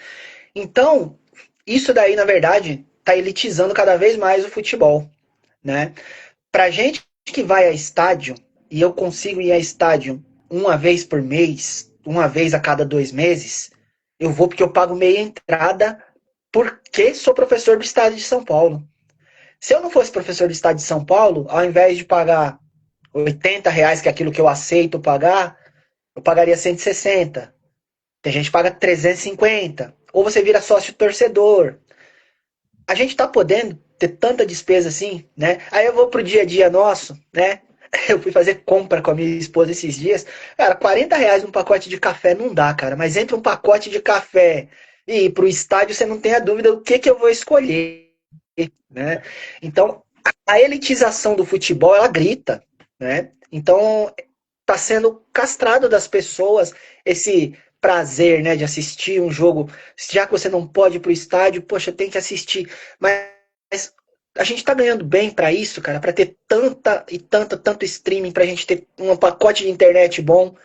Então, isso daí, na verdade, está elitizando cada vez mais o futebol, né? Pra gente que vai a estádio, e eu consigo ir a estádio uma vez por mês, uma vez a cada 2 meses, eu vou porque eu pago meia entrada porque sou professor do estado de São Paulo. Se eu não fosse professor do estado de São Paulo, ao invés de pagar R$ 80, que é aquilo que eu aceito pagar, eu pagaria 160. Tem gente que paga 350. Ou você vira sócio torcedor. A gente tá podendo ter tanta despesa assim, né? Aí eu vou pro dia a dia nosso, né? Eu fui fazer compra com a minha esposa esses dias. Cara, R$ 40 num pacote de café não dá, cara. Mas entre um pacote de café e ir pro estádio, você não tem a dúvida do que eu vou escolher, né? Então, a elitização do futebol, ela grita, né? Então, tá sendo castrado das pessoas esse prazer, né, de assistir um jogo. Já que você não pode ir pro estádio, poxa, tem que assistir. Mas a gente tá ganhando bem para isso, cara, para ter tanto streaming, pra gente ter um pacote de internet bom,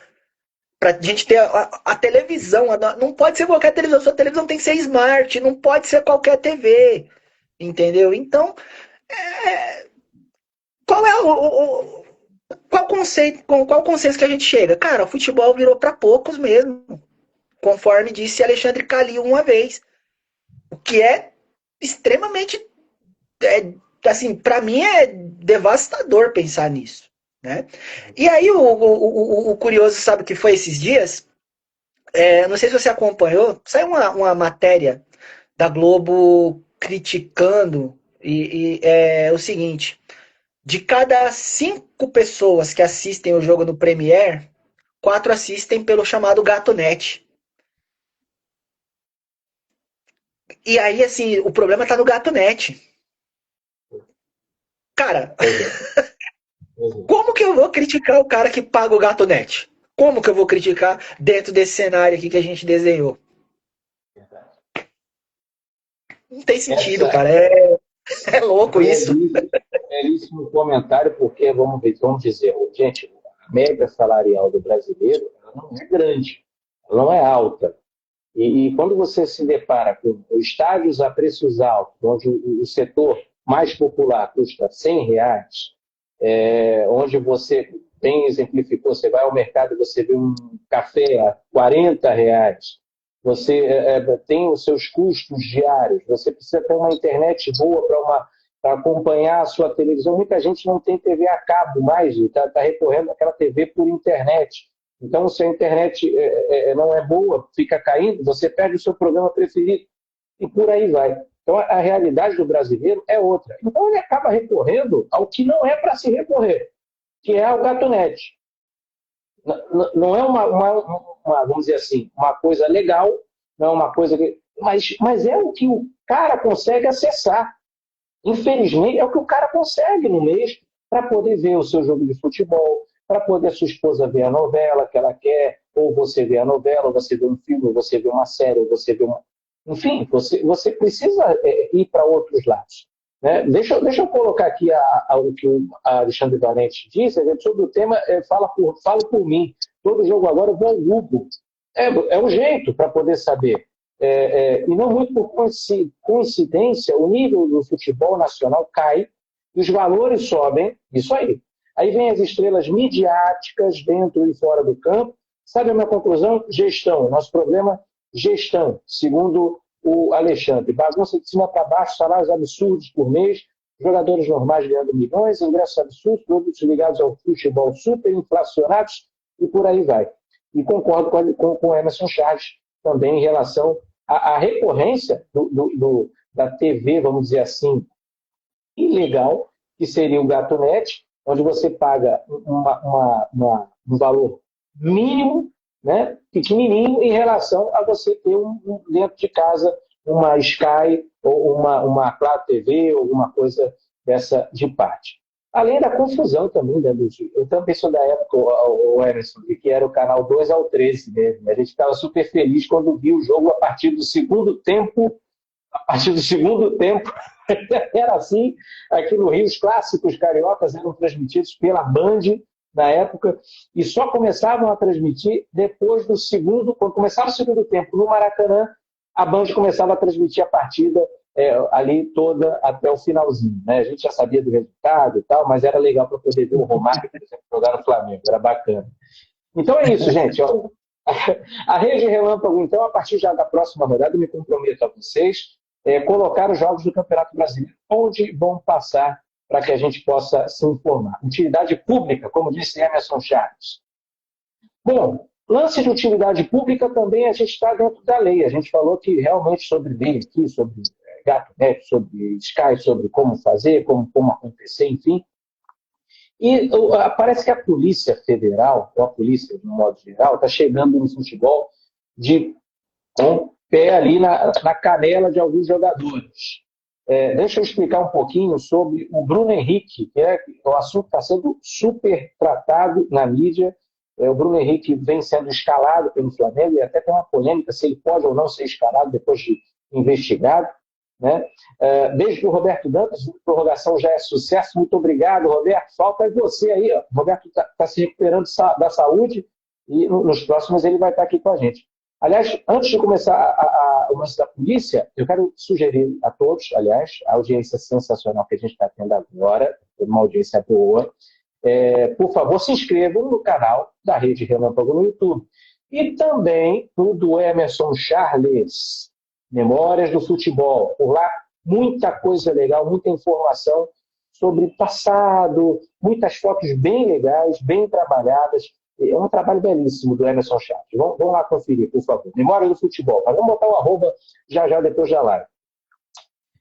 pra gente ter a televisão. Não pode ser qualquer televisão, sua televisão tem que ser smart, não pode ser qualquer TV, entendeu? Então, qual é qual consenso que a gente chega? Cara, o futebol virou para poucos mesmo, conforme disse Alexandre Calil uma vez, o que é extremamente, assim, para mim é devastador pensar nisso, né? E aí o curioso, sabe o que foi esses dias? Não sei se você acompanhou, saiu uma matéria da Globo criticando o seguinte: de cada 5 pessoas que assistem o jogo no Premiere, 4 assistem pelo chamado GatoNet. E aí, assim, o problema tá no GatoNet. Cara, como que eu vou criticar o cara que paga o GatoNet? Como que eu vou criticar dentro desse cenário aqui que a gente desenhou? Não tem sentido, cara. É louco isso. Belíssimo comentário, porque vamos dizer, gente, a média salarial do brasileiro ela não é grande, ela não é alta. E quando você se depara com estádios a preços altos, onde o setor mais popular custa R$ 100, onde você exemplificou, você vai ao mercado e você vê um café a R$ 40, você tem os seus custos diários, você precisa ter uma internet boa para para acompanhar a sua televisão. Muita gente não tem TV a cabo mais, está recorrendo àquela TV por internet. Então, se a internet não é boa, fica caindo, você perde o seu programa preferido. E por aí vai. Então, a realidade do brasileiro é outra. Então, ele acaba recorrendo ao que não é para se recorrer, que é ao Gatunete. Não é vamos dizer assim, uma coisa legal, não é uma coisa que... Mas é o que o cara consegue acessar. Infelizmente, é o que o cara consegue no mês para poder ver o seu jogo de futebol, para poder a sua esposa ver a novela que ela quer, ou você ver a novela, ou você ver um filme, ou você ver uma série, ou você ver uma... Enfim, você precisa ir para outros lados. Né? Deixa eu colocar aqui o que o Alexandre Valente disse sobre o tema, falo por mim. Todo jogo agora eu vou ao Google. É um jeito para poder saber. E não muito por coincidência, o nível do futebol nacional cai, os valores sobem, isso aí. Aí vem as estrelas midiáticas dentro e fora do campo. Sabe a minha conclusão? Gestão. Nosso problema, gestão, segundo o Alexandre. Bagunça de cima para baixo, salários absurdos por mês, jogadores normais ganhando milhões, ingressos absurdos, produtos ligados ao futebol super inflacionados e por aí vai. E concordo com o Emerson Charles também em relação à recorrência da TV, vamos dizer assim, ilegal, que seria o Gatunete, onde você paga um valor mínimo, né, pequenininho, em relação a você ter dentro de casa uma Sky ou uma Claro TV ou alguma coisa dessa de parte. Além da confusão também, né, eu também sou da época, o Emerson, que era o canal 2 ao 13 mesmo. A gente ficava super feliz quando via o jogo a partir do segundo tempo. Era assim, aqui no Rio, os clássicos cariocas eram transmitidos pela Band na época, e só começavam a transmitir depois do segundo, quando começava o segundo tempo no Maracanã, a Band começava a transmitir a partida ali toda até o finalzinho. Né? A gente já sabia do resultado e tal, mas era legal para poder ver o Romário, por exemplo, jogar no Flamengo, era bacana. Então é isso, gente. Ó. A Rede Relâmpago, então, a partir já da próxima rodada, eu me comprometo a vocês colocar os jogos do Campeonato Brasileiro onde vão passar para que a gente possa se informar. Utilidade pública, como disse Emerson Charles. Bom, lance de utilidade pública também a gente está dentro da lei. A gente falou que realmente sobre lei aqui, sobre Gatunete, sobre Sky, sobre como fazer, como acontecer, enfim. E parece que a Polícia Federal, ou a polícia de um modo geral, está chegando no futebol com o pé ali na canela de alguns jogadores. Deixa eu explicar um pouquinho sobre o Bruno Henrique, que o assunto está sendo super tratado na mídia. O Bruno Henrique vem sendo escalado pelo Flamengo e até tem uma polêmica se ele pode ou não ser escalado depois de investigado. Né? Desde que o Roberto Dantas, a prorrogação já é sucesso. Muito obrigado, Roberto. Falta você aí. O Roberto está se recuperando da saúde e nos próximos ele vai estar aqui com a gente. Aliás, antes de começar o lance da polícia, eu quero sugerir a todos, aliás, a audiência sensacional que a gente está tendo agora, uma audiência boa, por favor, se inscrevam no canal da Rede Relâmpago no YouTube. E também no do Emerson Charles, Memórias do Futebol. Por lá, muita coisa legal, muita informação sobre passado, muitas fotos bem legais, bem trabalhadas. É um trabalho belíssimo do Emerson Charles. Vamos lá conferir, por favor. Memória do Futebol. Mas vamos botar o arroba já depois da live.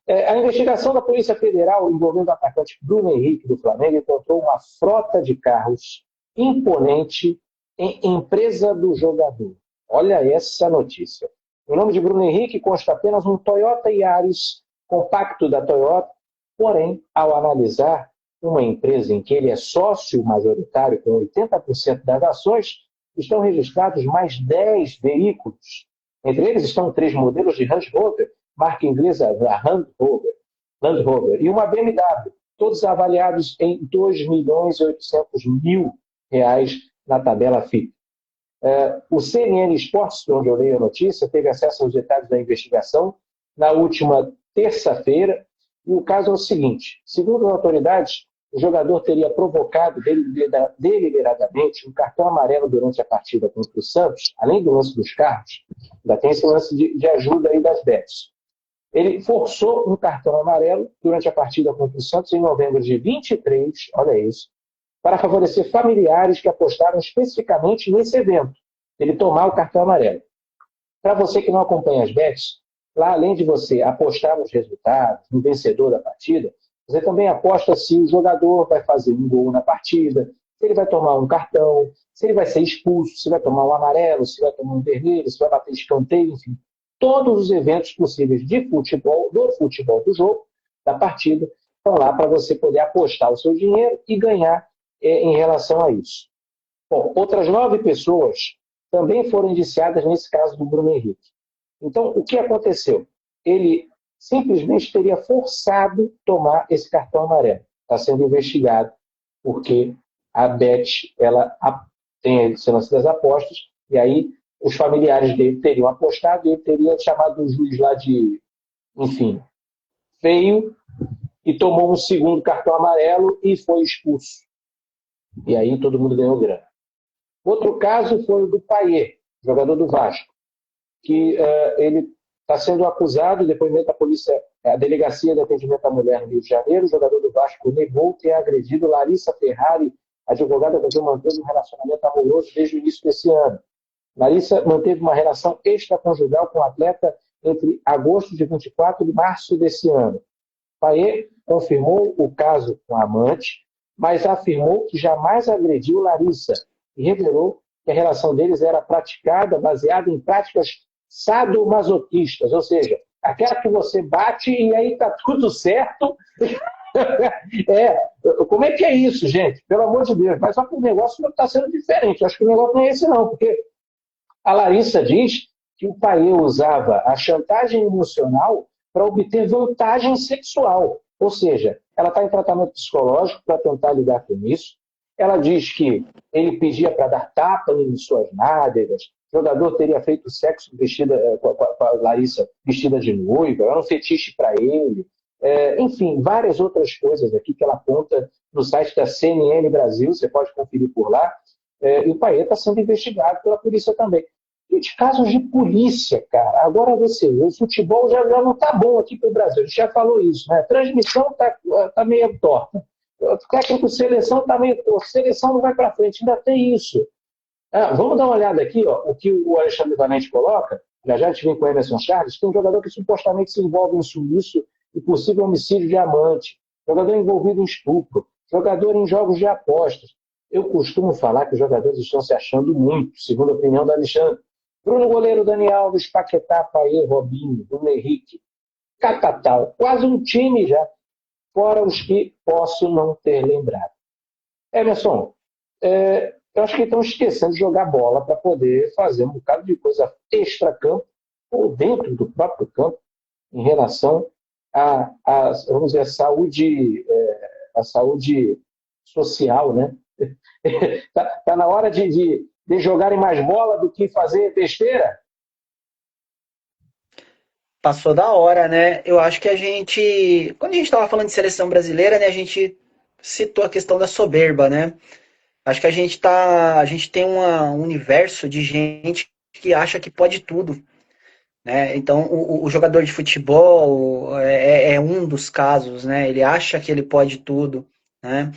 A investigação da Polícia Federal envolvendo o atacante Bruno Henrique do Flamengo encontrou uma frota de carros imponente em empresa do jogador. Olha essa notícia. O nome de Bruno Henrique consta apenas um Toyota Yaris compacto da Toyota, porém, ao analisar uma empresa em que ele é sócio majoritário com 80% das ações, estão registrados mais 10 veículos. Entre eles estão 3 modelos de Range Rover, marca inglesa da Land Rover, e uma BMW, todos avaliados em R$2.800.000 na tabela FIP. O CNN Esportes, onde eu leio a notícia, teve acesso aos detalhes da investigação na última terça-feira, e o caso é o seguinte: segundo as autoridades, o jogador teria provocado deliberadamente um cartão amarelo durante a partida contra o Santos, além do lance dos carros, ainda tem esse lance de ajuda aí das bets. Ele forçou um cartão amarelo durante a partida contra o Santos em novembro de 23, olha isso, para favorecer familiares que apostaram especificamente nesse evento, ele tomar o cartão amarelo. Para você que não acompanha as bets, lá além de você apostar nos resultados, no vencedor da partida, você também aposta se o jogador vai fazer um gol na partida, se ele vai tomar um cartão, se ele vai ser expulso, se vai tomar um amarelo, se vai tomar um vermelho, se vai bater escanteio, enfim. Todos os eventos possíveis de futebol, do jogo, da partida, estão lá para você poder apostar o seu dinheiro e ganhar em relação a isso. Bom, outras 9 pessoas também foram indiciadas nesse caso do Bruno Henrique. Então, o que aconteceu? Ele simplesmente teria forçado tomar esse cartão amarelo. Está sendo investigado, porque a Bet, ela tem esse lance das apostas, e aí os familiares dele teriam apostado e ele teria chamado o juiz lá de, enfim, feio, e tomou um segundo cartão amarelo e foi expulso. E aí todo mundo ganhou grana. Outro caso foi o do Payet, jogador do Vasco, que ele está sendo acusado, depoimento da polícia, a Delegacia de Atendimento à Mulher no Rio de Janeiro, o jogador do Vasco negou ter agredido Larissa Ferrari, advogada que manteve um relacionamento amoroso desde o início desse ano. Larissa manteve uma relação extraconjugal com o atleta entre agosto de 24 e março desse ano. Payet confirmou o caso com a amante, mas afirmou que jamais agrediu Larissa e revelou que a relação deles era praticada baseada em práticas sadomasoquistas, ou seja, aquela que você bate e aí está tudo certo. Como é que é isso, gente? Pelo amor de Deus. Mas só que o negócio está sendo diferente. Eu acho que o negócio não é esse, não, porque a Larissa diz que o Payet usava a chantagem emocional para obter vantagem sexual. Ou seja, ela está em tratamento psicológico para tentar lidar com isso. Ela diz que ele pedia para dar tapa em suas nádegas, o jogador teria feito sexo com a Larissa vestida de noiva, era um fetiche para ele. Enfim, várias outras coisas aqui que ela aponta no site da CNN Brasil, você pode conferir por lá. E o Payet está sendo investigado pela polícia também. Gente, casos de polícia, cara. Agora você vê, o futebol já não está bom aqui para o Brasil. A gente já falou isso, né? A transmissão está meio torta. O técnico de seleção está meio torto. Seleção não vai para frente, ainda tem isso. Vamos dar uma olhada aqui, ó, o que o Alexandre Valente coloca. Já a gente vem com o Emerson Charles. Tem um jogador que supostamente se envolve em sumiço e possível homicídio de amante. Jogador envolvido em estupro. Jogador em jogos de apostas. Eu costumo falar que os jogadores estão se achando muito, segundo a opinião do Alexandre. Bruno Goleiro, Dani Alves, Paquetá, Payet, Robinho, Bruno Henrique, Catatal. Quase um time já, fora os que posso não ter lembrado. Emerson, eu acho que estão esquecendo de jogar bola para poder fazer um bocado de coisa extra-campo ou dentro do próprio campo em relação vamos dizer, a saúde social, né? Tá na hora de jogarem mais bola do que fazer besteira? Passou da hora, né? Eu acho que quando a gente estava falando de seleção brasileira, né, a gente citou a questão da soberba, né? Acho que a gente tem um universo de gente que acha que pode tudo, né? Então, o jogador de futebol é um dos casos, né? Ele acha que ele pode tudo, né?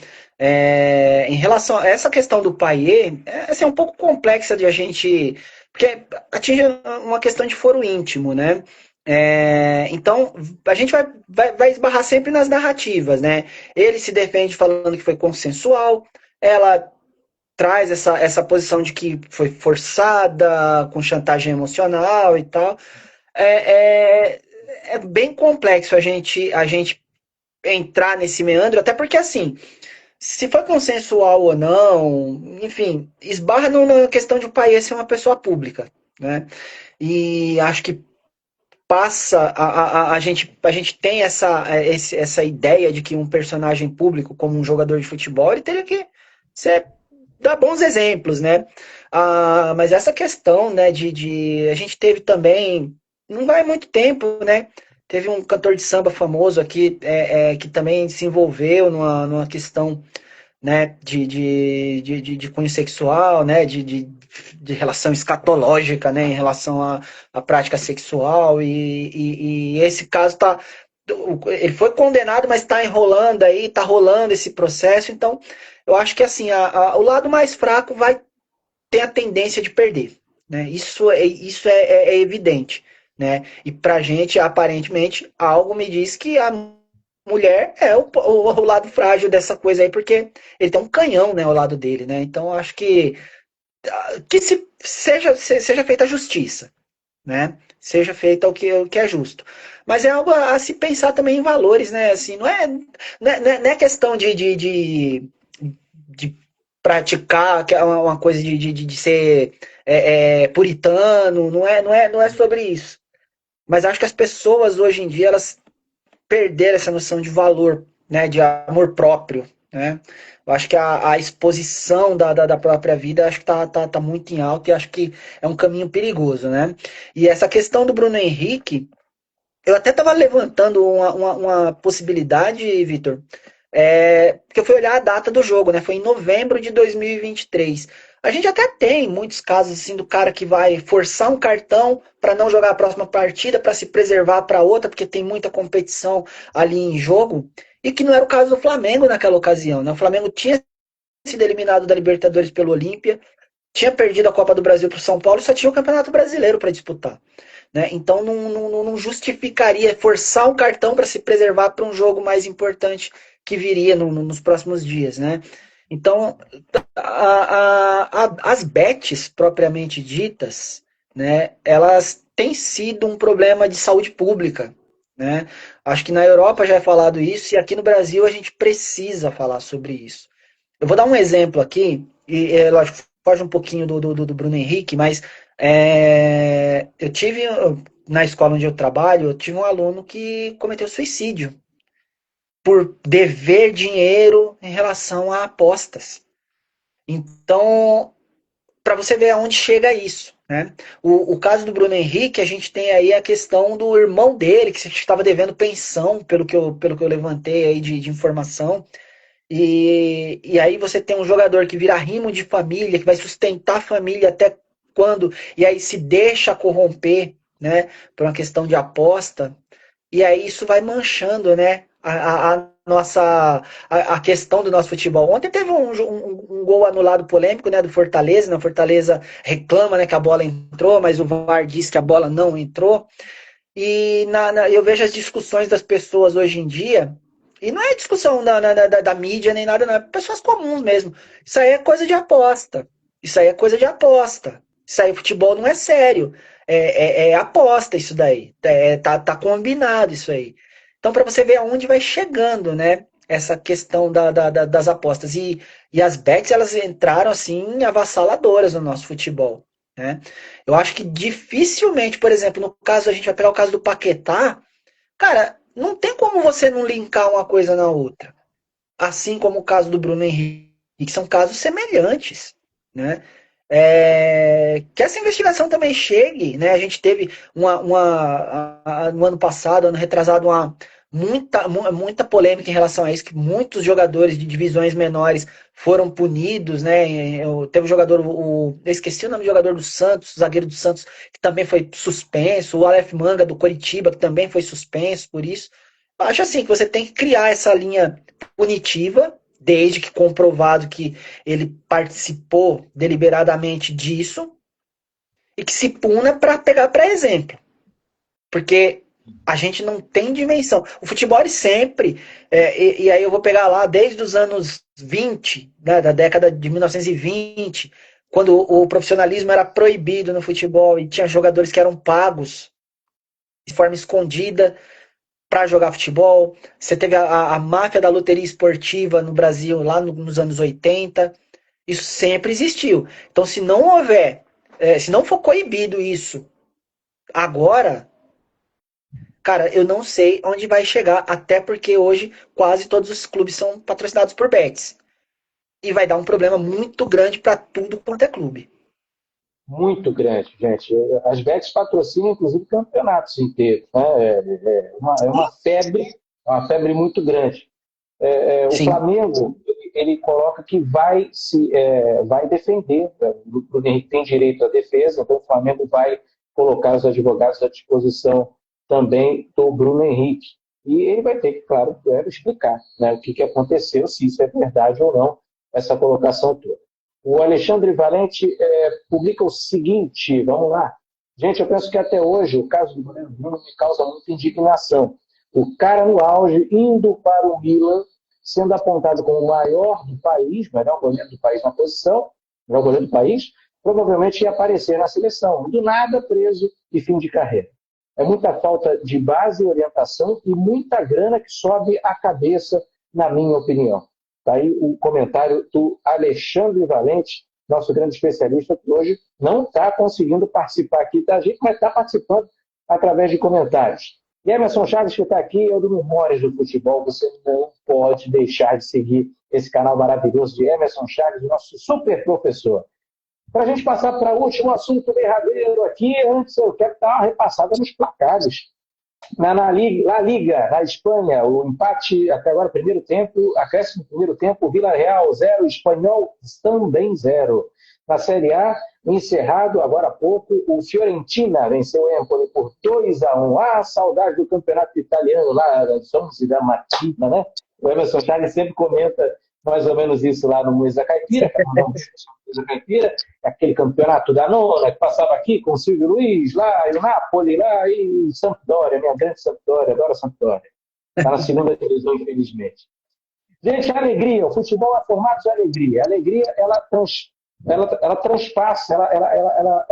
Em relação a essa questão do Payet, é um pouco complexa de a gente, porque atinge uma questão de foro íntimo, né? Então, a gente vai esbarrar sempre nas narrativas, né? Ele se defende falando que foi consensual, ela traz essa posição de que foi forçada, com chantagem emocional e tal. É bem complexo a gente entrar nesse meandro, até porque, assim, se foi consensual ou não, enfim, esbarra na questão de o Payet ser uma pessoa pública, né? E acho que passa, a gente tem essa ideia de que um personagem público, como um jogador de futebol, ele teria que dar bons exemplos, né? Mas essa questão, né, a gente teve também, não vai muito tempo, né? Teve um cantor de samba famoso aqui, que também se envolveu numa questão, né, de cunho sexual, né, de relação escatológica, né, em relação à prática sexual, e esse caso ele foi condenado, mas está enrolando aí, está rolando esse processo, então eu acho que assim, o lado mais fraco vai ter a tendência de perder, né, isso é evidente, né, e pra gente, aparentemente, algo me diz que a mulher é o lado frágil dessa coisa aí, porque ele tem um canhão, né, ao lado dele, né, então eu acho que seja feita a justiça, né? Seja feita o que é justo. Mas é algo a se pensar também em valores, né? Assim, não é questão de praticar que é uma coisa de ser puritano, não é sobre isso. Mas acho que as pessoas hoje em dia elas perderam essa noção de valor, né? De amor próprio, né? Eu acho que a exposição da própria vida acho que tá muito em alta e acho que é um caminho perigoso, né? E essa questão do Bruno Henrique, eu até estava levantando uma possibilidade, Vitor, porque eu fui olhar a data do jogo, né? Foi em novembro de 2023. A gente até tem muitos casos assim do cara que vai forçar um cartão para não jogar a próxima partida, para se preservar para outra, porque tem muita competição ali em jogo, e que não era o caso do Flamengo naquela ocasião, né? O Flamengo tinha sido eliminado da Libertadores pelo Olímpia, tinha perdido a Copa do Brasil para o São Paulo e só tinha o Campeonato Brasileiro para disputar. Né? Então não justificaria forçar um cartão para se preservar para um jogo mais importante que viria nos próximos dias. Né? Então, as bets propriamente ditas, né, elas têm sido um problema de saúde pública. Né? Acho que na Europa já é falado isso, e aqui no Brasil a gente precisa falar sobre isso. Eu vou dar um exemplo aqui, e lógico, foge um pouquinho do Bruno Henrique, mas eu tive, na escola onde eu trabalho, eu tive um aluno que cometeu suicídio por dever dinheiro em relação a apostas. Então, para você ver aonde chega isso. Né? O caso do Bruno Henrique, a gente tem aí a questão do irmão dele, que estava devendo pensão, pelo que eu levantei aí de informação. E aí você tem um jogador que vira rimo de família, que vai sustentar a família até quando, e aí se deixa corromper, né, por uma questão de aposta, e aí isso vai manchando, né, a nossa a questão do nosso futebol. Ontem teve um gol anulado polêmico, né, do Fortaleza, né, Fortaleza reclama, né, que a bola entrou, mas o VAR diz que a bola não entrou, e eu vejo as discussões das pessoas hoje em dia, e não é discussão da mídia nem nada, não. É pessoas comuns mesmo. Isso aí é coisa de aposta. Isso aí é coisa de aposta. Isso aí, futebol não é sério. É aposta isso daí. Tá combinado isso aí. Então, para você ver aonde vai chegando, né? Essa questão das apostas. E as bets, elas entraram, assim, avassaladoras no nosso futebol. Né? Eu acho que dificilmente, por exemplo, no caso, a gente vai pegar o caso do Paquetá, cara, não tem como você não linkar uma coisa na outra. Assim como o caso do Bruno Henrique, que são casos semelhantes. Né? Que essa investigação também chegue. Né? A gente teve no ano passado, ano retrasado, muita polêmica em relação a isso, que muitos jogadores de divisões menores foram punidos, né? Teve um jogador, eu esqueci o nome do jogador do Santos, zagueiro do Santos, que também foi suspenso, o Aleph Manga do Coritiba, que também foi suspenso por isso. Eu acho assim que você tem que criar essa linha punitiva, desde que comprovado que ele participou deliberadamente disso, e que se puna para pegar para exemplo. Porque a gente não tem dimensão. O futebol ele sempre, e aí eu vou pegar lá desde os anos 20, né, da década de 1920, quando o profissionalismo era proibido no futebol e tinha jogadores que eram pagos de forma escondida para jogar futebol. Você teve a máfia da loteria esportiva no Brasil lá nos anos 80. Isso sempre existiu. Então, se não houver, se não for coibido isso agora, cara, eu não sei onde vai chegar, até porque hoje quase todos os clubes são patrocinados por bets. E vai dar um problema muito grande para tudo quanto é clube. Muito grande, gente. As bets patrocinam, inclusive, campeonatos inteiros. Né? É uma febre muito grande. O Sim. Flamengo, ele coloca que vai defender, o Bruno Henrique tem direito à defesa, então o Flamengo vai colocar os advogados à disposição também do Bruno Henrique. E ele vai ter que, claro, explicar, né, o que aconteceu, se isso é verdade ou não, essa colocação toda. O Alexandre Valente publica o seguinte, vamos lá. Gente, eu penso que até hoje o caso do goleiro Bruno me causa muita indignação. O cara no auge, indo para o Milan, sendo apontado como o maior do país, melhor goleiro do país na posição, melhor goleiro do país, provavelmente ia aparecer na seleção. Do nada, preso e fim de carreira. É muita falta de base e orientação e muita grana que sobe a cabeça, na minha opinião. Está aí o comentário do Alexandre Valente, nosso grande especialista, que hoje não está conseguindo participar aqui da gente, mas está participando através de comentários. E Emerson Chaves, que está aqui, é o do Memórias do Futebol. Você não pode deixar de seguir esse canal maravilhoso de Emerson Chaves, nosso super professor. Para a gente passar para o último assunto derradeiro aqui, antes eu quero dar uma repassada nos placares. Na Liga, na Espanha, o empate até agora, primeiro tempo, acréscimo primeiro tempo, Villarreal 0, Espanhol também 0. Na Série A, encerrado agora há pouco, o Fiorentina venceu o Empoli por 2-1. Ah, saudade do campeonato italiano lá, das 11 da matina, né? O Emerson Chaves sempre comenta mais ou menos isso lá no Moisés Caipira, aquele campeonato da nona, que passava aqui com o Silvio Luiz, lá, e o Napoli, lá, e Sampdoria, minha grande Sampdoria, adoro Sampdoria. Está na segunda divisão, infelizmente. Gente, alegria, o futebol é formato de alegria. A alegria, ela transpassa, ela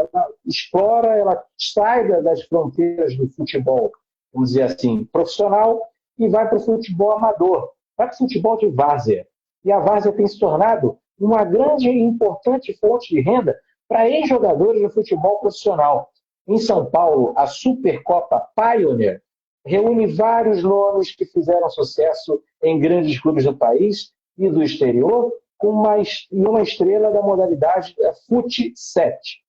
explora, ela sai das fronteiras do futebol, vamos dizer assim, profissional, e vai para o futebol amador, vai para o futebol de várzea. E a várzea tem se tornado uma grande e importante fonte de renda para ex-jogadores do futebol profissional. Em São Paulo, a Supercopa Pioneer reúne vários nomes que fizeram sucesso em grandes clubes do país e do exterior, com uma estrela da modalidade Fut 7.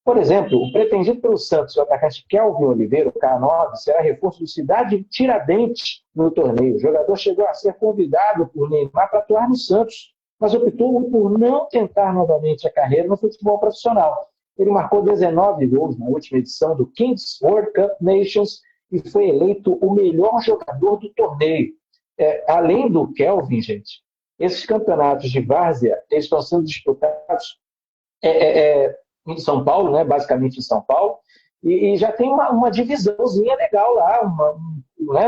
Por exemplo, o pretendido pelo Santos, o atacante Kelvin Oliveira, o K9, será reforço do Cidade de Tiradentes no torneio. O jogador chegou a ser convidado por Neymar para atuar no Santos, mas optou por não tentar novamente a carreira no futebol profissional. Ele marcou 19 gols na última edição do Kings World Cup Nations e foi eleito o melhor jogador do torneio. Além do Kelvin, gente, esses campeonatos de várzea eles estão sendo disputados em São Paulo, né, basicamente em São Paulo, e já tem uma divisãozinha legal lá,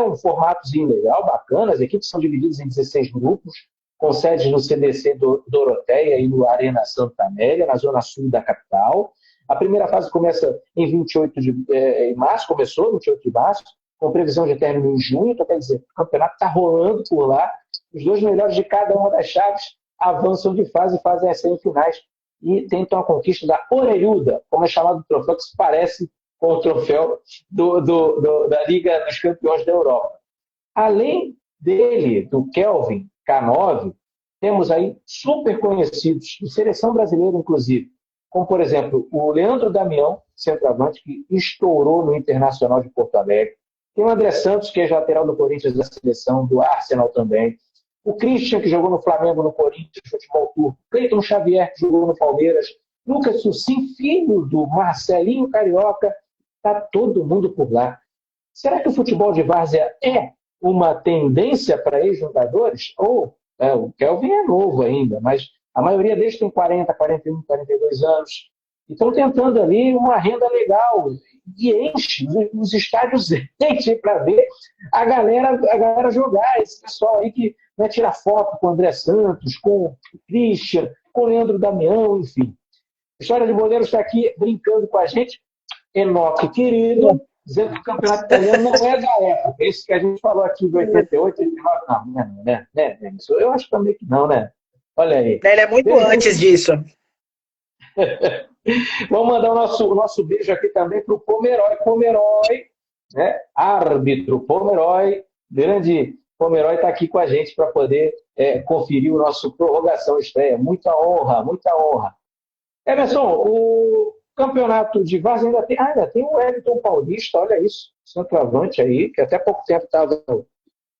um formatozinho legal, bacana. As equipes são divididas em 16 grupos, com sedes no CDC Doroteia e no Arena Santa Amélia, na zona sul da capital. A primeira fase começa em 28 de março, começou 28 de março, com previsão de término em junho, então quer dizer, o campeonato está rolando por lá. Os dois melhores de cada uma das chaves avançam de fase e fazem as semifinais e tentam a conquista da Orelhuda, como é chamado o troféu, que se parece com o troféu da Liga dos Campeões da Europa. Além dele, do Kelvin K9, temos aí super conhecidos, de seleção brasileira inclusive, como por exemplo o Leandro Damião, centroavante, que estourou no Internacional de Porto Alegre. Tem o André Santos, que é lateral do Corinthians da seleção, do Arsenal também. O Christian, que jogou no Flamengo, no Corinthians, no futebol turco. Cleiton Xavier, que jogou no Palmeiras. Lucas Sucim, filho do Marcelinho Carioca. Está todo mundo por lá. Será que o futebol de várzea é uma tendência para ex-jogadores? Ou o Kelvin é novo ainda, mas a maioria deles tem 40, 41, 42 anos. E estão tentando ali uma renda legal. E enche, os estádios enchem para ver a galera jogar. Esse pessoal aí que vai tirar foto com o André Santos, com o Christian, com o Leandro Damião, enfim. História de Boleiro está aqui brincando com a gente. Enoque, querido, dizendo que o campeonato italiano não é da época. Esse que a gente falou aqui de 88, 89, não, né? Eu acho também que não, né? Olha aí. Ele é muito antes disso. Vamos mandar o nosso beijo aqui também para o Pomeroy, né? Árbitro Pomeroy, grande Pomeroy está aqui com a gente para poder conferir o nosso prorrogação estreia. Muita honra, muita honra. Emerson, o campeonato de várzea ainda tem o Wellington Paulista, olha isso, centroavante aí, que até pouco tempo estava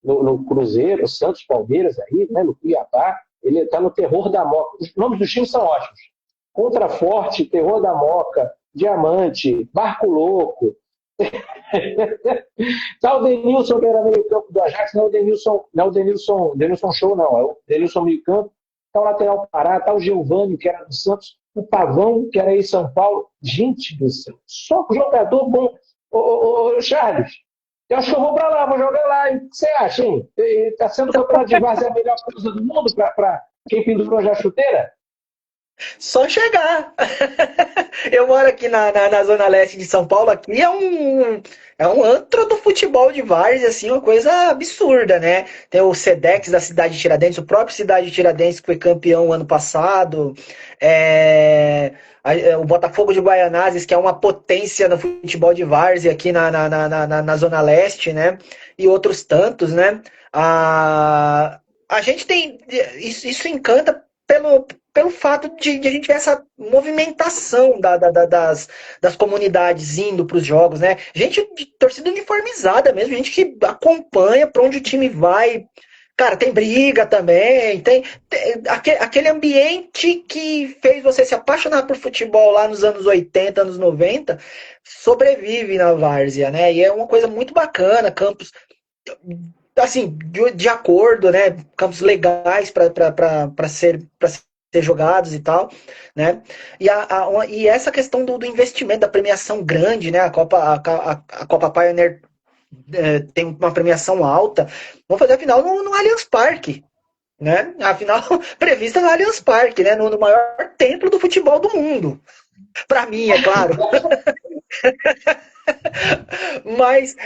no Cruzeiro, Santos, Palmeiras aí, né, no Cuiabá. Ele está no Terror da Moca. Os nomes dos times são ótimos. Contraforte, Terror da Moca, Diamante, Barco Louco. Tá o Denilson, que era meio campo do Ajax, não é o Denilson Show, não, é o Denilson meio campo. Tá o lateral Pará, tá o Giovani, que era do Santos, o Pavão, que era em São Paulo. Gente do céu, só jogador bom. Ô, Charles, eu acho que eu vou para lá, vou jogar lá. O que você acha, hein? Tá sendo o campeonato de Várzea a melhor coisa do mundo para quem pendurou já a chuteira? Só chegar. Eu moro aqui na Zona Leste de São Paulo. Aqui é um antro do futebol de várzea, assim, uma coisa absurda, né? Tem o Sedex da cidade de Tiradentes, o próprio cidade de Tiradentes, que foi campeão ano passado. O Botafogo de Guaianazes, que é uma potência no futebol de várzea aqui na Zona Leste, né? E outros tantos, né? A gente tem. Isso encanta pelo fato de a gente ver essa movimentação das comunidades indo para os jogos, né? Gente de torcida uniformizada mesmo, gente que acompanha para onde o time vai. Cara, tem briga também, tem aquele ambiente que fez você se apaixonar por futebol lá nos anos 80, anos 90, sobrevive na várzea, né? E é uma coisa muito bacana, campos assim, de acordo, né? Campos legais para ser jogados e tal, né? E essa questão do investimento, da premiação grande, né? A Copa Pioneer tem uma premiação alta. Vamos fazer a final no Allianz Parque, né? A final prevista no Allianz Parque, né? No maior templo do futebol do mundo. Para mim, é claro. Mas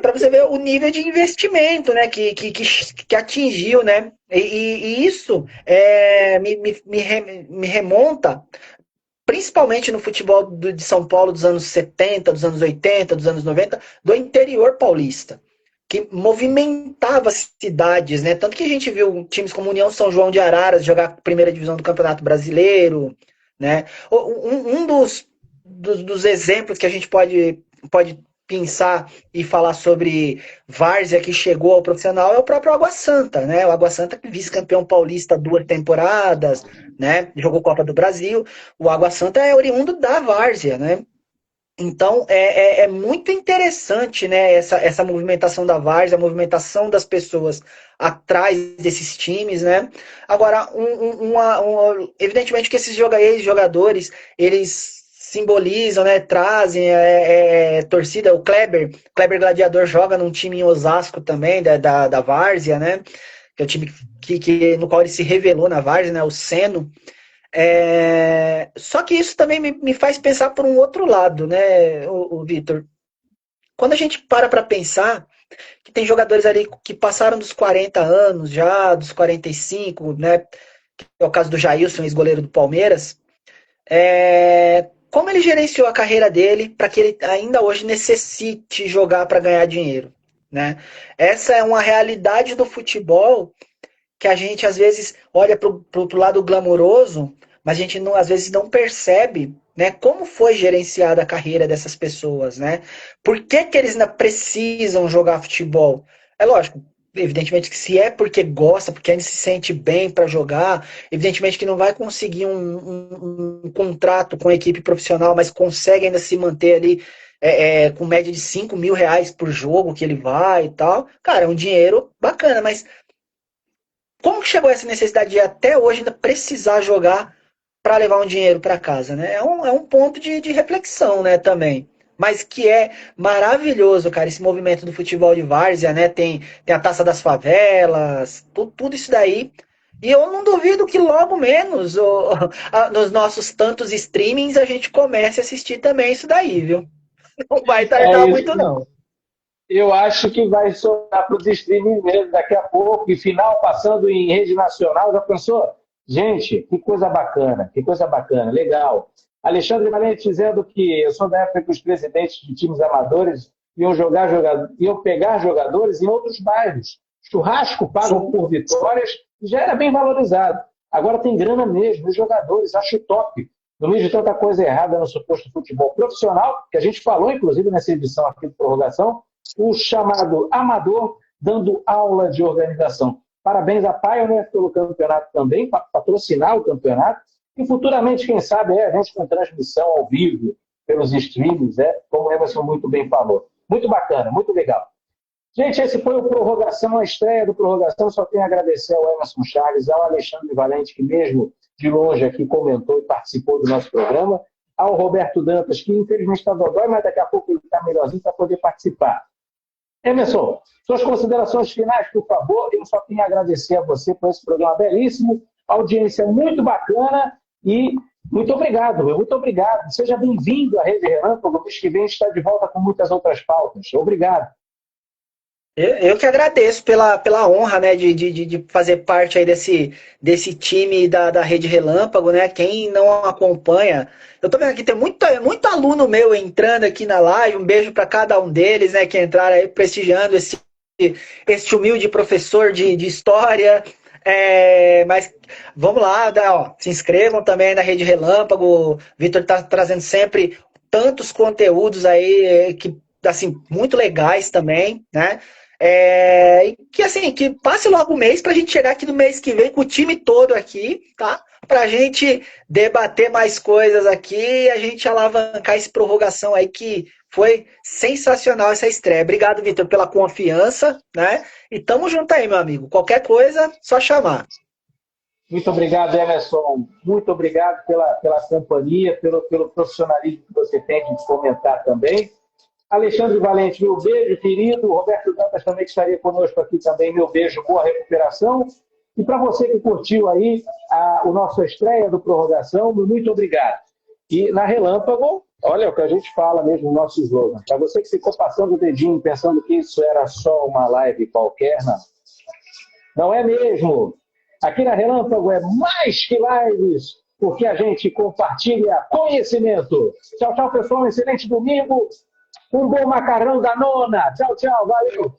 para você ver o nível de investimento, né, que atingiu, né? E isso me remonta, principalmente no futebol de São Paulo dos anos 70, dos anos 80, dos anos 90, do interior paulista, que movimentava cidades, né? Tanto que a gente viu times como União São João de Araras jogar a primeira divisão do Campeonato Brasileiro, né? Um dos exemplos que a gente pode pensar e falar sobre várzea que chegou ao profissional é o próprio Água Santa, né? O Água Santa, vice-campeão paulista 2 temporadas, né? Jogou Copa do Brasil. O Água Santa é oriundo da várzea, né? Então é muito interessante, né? Essa movimentação da várzea, a movimentação das pessoas atrás desses times, né? Agora, evidentemente que esses jogadores, eles simbolizam, né, trazem torcida. O Kleber Gladiador joga num time em Osasco também, da Várzea, né, que é o time no qual ele se revelou na Várzea, né, o Seno. Só que isso também me faz pensar por um outro lado, né, o Vitor. Quando a gente para pensar que tem jogadores ali que passaram dos 40 anos já, dos 45, né, que é o caso do Jailson, ex-goleiro do Palmeiras, como ele gerenciou a carreira dele para que ele ainda hoje necessite jogar para ganhar dinheiro, né? Essa é uma realidade do futebol que a gente às vezes olha para o lado glamouroso, mas a gente às vezes não percebe, né, como foi gerenciada a carreira dessas pessoas, né? Por que eles ainda precisam jogar futebol? É lógico, evidentemente que se é porque gosta, porque ainda se sente bem para jogar, evidentemente que não vai conseguir um contrato com a equipe profissional, mas consegue ainda se manter ali com média de R$ 5.000 por jogo que ele vai e tal. Cara, é um dinheiro bacana, mas como que chegou essa necessidade de até hoje ainda precisar jogar para levar um dinheiro para casa, né? É um ponto de reflexão, né, também. Mas que é maravilhoso, cara, esse movimento do futebol de várzea, né? Tem a Taça das Favelas, tudo isso daí. E eu não duvido que logo menos, nos nossos tantos streamings, a gente comece a assistir também isso daí, viu? Não vai tardar muito, não. Eu acho que vai sobrar para os streamings mesmo daqui a pouco, e final passando em rede nacional. Já pensou? Gente, que coisa bacana, legal. Alexandre Valente dizendo que eu sou da época que os presidentes de times amadores iam pegar jogadores em outros bairros. Churrasco pago por vitórias já era bem valorizado. Agora tem grana mesmo, os jogadores, acho top. No meio de tanta coisa errada no suposto futebol profissional, que a gente falou, inclusive, nessa edição aqui de prorrogação, o chamado amador dando aula de organização. Parabéns à Pioneer pelo campeonato também, patrocinar o campeonato. E futuramente, quem sabe, a gente com transmissão ao vivo, pelos streams, como o Emerson muito bem falou. Muito bacana, muito legal. Gente, esse foi o Prorrogação, a estreia do Prorrogação. Só tenho a agradecer ao Emerson Charles, ao Alexandre Valente, que mesmo de longe aqui comentou e participou do nosso programa, ao Roberto Dantas, que infelizmente está dodói, mas daqui a pouco ele está melhorzinho para poder participar. Emerson, suas considerações finais, por favor. Eu só tenho a agradecer a você por esse programa belíssimo, audiência muito bacana e muito obrigado, muito obrigado. Seja bem-vindo à Rede Relâmpago. Mês que vem a gente está de volta com muitas outras pautas. Obrigado. Eu que agradeço pela honra, né, de fazer parte aí desse time da Rede Relâmpago, né? Quem não acompanha, eu tô vendo aqui, tem muito aluno meu entrando aqui na live, um beijo para cada um deles, né, que entraram aí prestigiando esse humilde professor de história. Mas vamos lá, ó, se inscrevam também na Rede Relâmpago. O Vitor está trazendo sempre tantos conteúdos aí que, assim, muito legais também, né? E que assim, que passe logo o mês pra gente chegar aqui no mês que vem com o time todo aqui, tá? Pra gente debater mais coisas aqui e a gente alavancar essa prorrogação aí que foi sensacional essa estreia. Obrigado, Vitor, pela confiança, né? E tamo junto aí, meu amigo. Qualquer coisa, só chamar. Muito obrigado, Emerson. Muito obrigado pela companhia, pelo profissionalismo que você tem de comentar também. Alexandre Valente, meu beijo, querido. Roberto Dantas também que estaria conosco aqui também, meu beijo, boa recuperação. E para você que curtiu aí a nossa estreia do Prorrogação, muito obrigado. E na Relâmpago, olha o que a gente fala mesmo no nosso slogan. Para você que ficou passando o dedinho pensando que isso era só uma live qualquer, não. Não é mesmo. Aqui na Relâmpago é mais que lives, porque a gente compartilha conhecimento. Tchau, tchau, pessoal. Um excelente domingo. Um bom macarrão da nona. Tchau, tchau. Valeu.